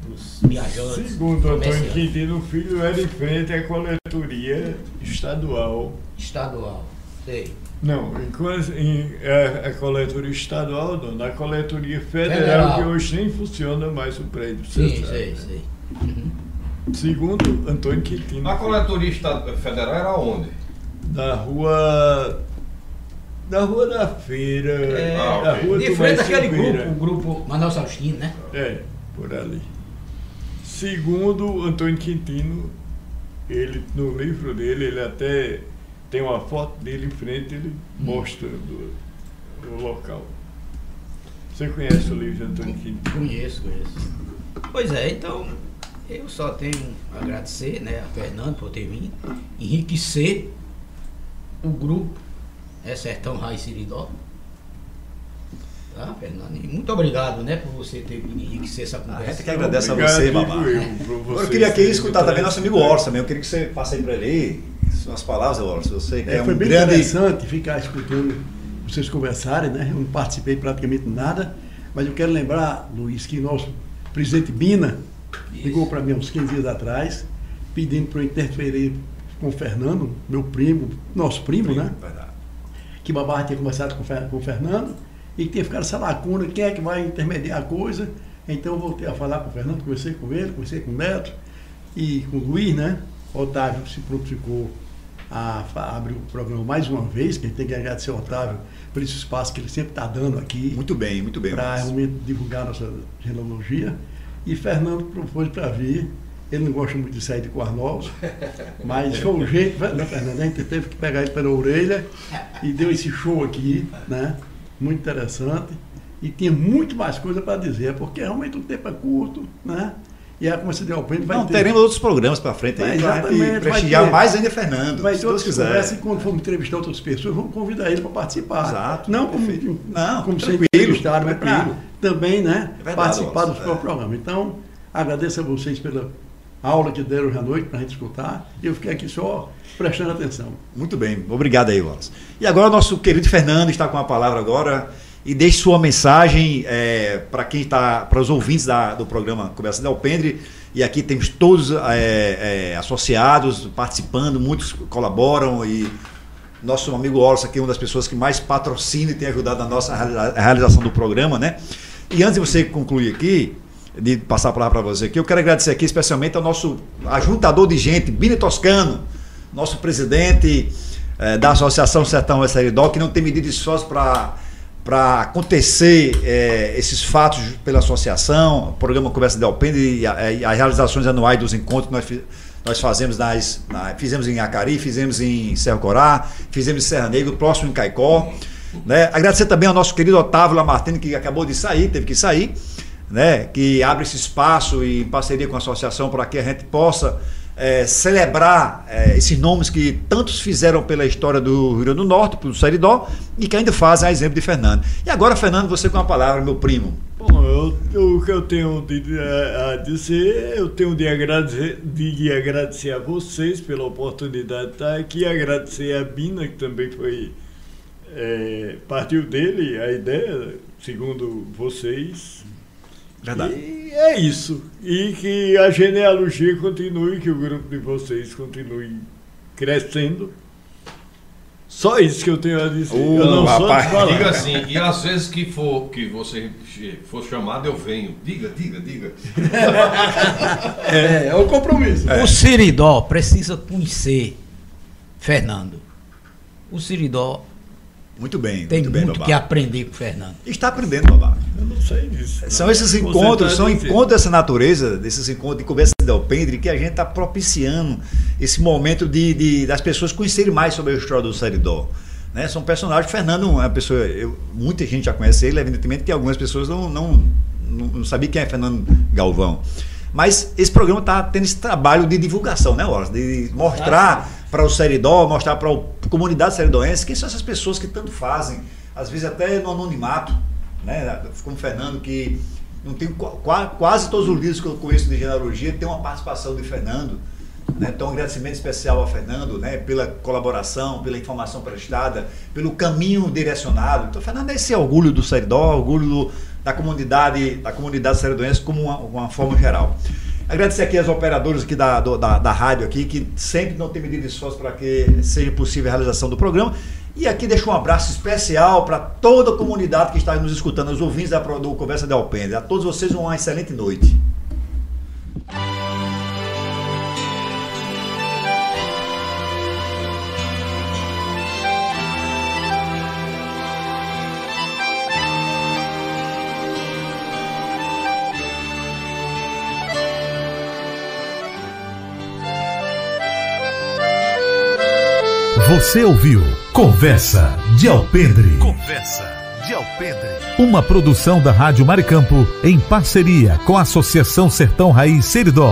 dos viajantes. Segundo Antônio comerciantes. Quintino Filho, era em frente à coletoria estadual. Estadual, sei. Não, a coletoria estadual não, na coletoria federal, que hoje nem funciona mais o prédio. Sim, sei. Uhum. Segundo Antônio Quintino. A coletoria federal era onde? Na rua da Feira. Na rua De do frente Mais àquele Silveira. grupo Manoel Faustino, né? É, por ali. Segundo Antônio Quintino, ele, no livro dele, ele até tem uma foto dele em frente, ele mostrando o local. Você conhece o livro de Antônio Quintino? Conheço. Pois é, então eu só tenho a agradecer, né, a Fernando por ter vindo, enriquecer o grupo Sertão Raiz Siridó. Tá, Fernando? E muito obrigado, né, por você ter vindo enriquecer essa A conversa. gente que agradece Obrigado, a você, digo Babá. eu Eu queria aqui escutar também nosso amigo Orson também. Eu queria que você passe aí para ele suas palavras, Orson. Você que é Foi um bem grande... interessante ficar escutando vocês conversarem, né? Eu não participei praticamente nada, mas eu quero lembrar, Luiz, que nosso presidente Bina ligou para mim uns 15 dias atrás, pedindo para eu interferir com o Fernando, meu primo, nosso primo, né? Verdade. Que Babá tinha conversado com o Fernando e que tinha ficado essa lacuna, quem é que vai intermediar a coisa. Então eu voltei a falar com o Fernando, conversei com ele, conversei com o Neto e com o Luiz, né? Otávio se prontificou a abrir o programa mais uma vez, que a gente tem que agradecer ao Otávio por esse espaço que ele sempre está dando aqui. Muito bem. Para realmente divulgar nossa genealogia. E Fernando propôs para vir. Ele não gosta muito de sair de Coarnovos, mas foi um jeito, né, Fernando? A gente teve que pegar ele pela orelha e deu esse show aqui, né? Muito interessante. E tinha muito mais coisa para dizer, porque realmente o tempo é curto, né? E a Comissão de Alpendre vai ter... teremos outros programas para frente aí, para prestigiar mais ainda Fernando, vai se ter Deus outras quiser. conversas, e quando formos entrevistar outras pessoas, vamos convidar ele para participar. Exato, Não perfeito. como ser Tranquilo, entrevistado, mas para tranquilo. também, né, É verdade, participar do Alonso, seu programa. Então, agradeço a vocês pela aula que deram hoje à noite para a gente escutar. Eu fiquei aqui só prestando atenção. Muito bem, obrigado aí, Wallace. E agora o nosso querido Fernando está com a palavra agora e deixe sua mensagem para quem está, para os ouvintes do programa Conversa de Alpendre. E aqui temos todos associados, participando, muitos colaboram e nosso amigo Wallace aqui é uma das pessoas que mais patrocina e tem ajudado na nossa realização do programa, né? E antes de você concluir aqui, de passar a palavra para você aqui, eu quero agradecer aqui especialmente ao nosso ajuntador de gente, Bini Toscano, nosso presidente da Associação Sertão Raiz Siridó, que não tem medido esforço para acontecer esses fatos pela associação, o programa Conversa de Alpendre e as realizações anuais dos encontros que nós fazemos fizemos em Acari, fizemos em Serra Corá, fizemos em Serra Negra, o próximo em Caicó. Né? Agradecer também ao nosso querido Otávio Lamartine, que acabou de sair, teve que sair, né? Que abre esse espaço e em parceria com a associação para que a gente possa celebrar esses nomes que tantos fizeram pela história do Rio Grande do Norte, do Seridó, e que ainda fazem a exemplo de Fernando. E agora, Fernando, você com a palavra, meu primo. Bom, o que eu tenho a dizer, eu tenho de agradecer a vocês pela oportunidade de estar aqui, agradecer a Bina, que também foi, partiu dele a ideia, segundo vocês. Verdade. E é isso. E que a genealogia continue, que o grupo de vocês continue crescendo. Só isso que eu tenho a dizer. Eu não sou de falar. Diga assim, e às vezes que você for chamado, eu venho. Diga. É o compromisso. O Siridó precisa conhecer Fernando. O Siridó Muito bem, tem muito bem, muito Babá. que aprender com o Fernando. Está aprendendo, Babá. Eu não sei disso. São esses encontros, dessa natureza, desses encontros de Conversa de Alpendre, que a gente está propiciando esse momento das pessoas conhecerem mais sobre a história do Seridó. Né? São personagens. O Fernando é uma pessoa, muita gente já conhece ele, evidentemente que algumas pessoas não sabiam quem é Fernando Galvão. Mas esse programa está tendo esse trabalho de divulgação, né, Wallace? De mostrar para o Seridó, mostrar para a comunidade seridoense quem são essas pessoas que tanto fazem, às vezes até no anonimato, né? Como o Fernando, que não tem quase todos os livros que eu conheço de genealogia tem uma participação de Fernando, né? Então, um agradecimento especial ao Fernando, né? Pela colaboração, pela informação prestada, pelo caminho direcionado. Então, Fernando, esse é orgulho do Seridó, orgulho da comunidade seridoense como uma forma geral. Agradecer aqui aos operadores aqui da rádio aqui, que sempre não tem medido de esforço para que seja possível a realização do programa. E aqui deixo um abraço especial para toda a comunidade que está nos escutando, os ouvintes do Conversa de Alpendre. A todos vocês uma excelente noite. Você ouviu Conversa de Alpendre. Conversa de Alpendre. Uma produção da Rádio Maricampo em parceria com a Associação Sertão Raiz Seridó.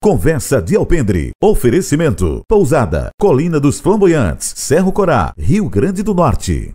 Conversa de Alpendre. Oferecimento: Pousada, Colina dos Flamboyantes, Cerro Corá, Rio Grande do Norte.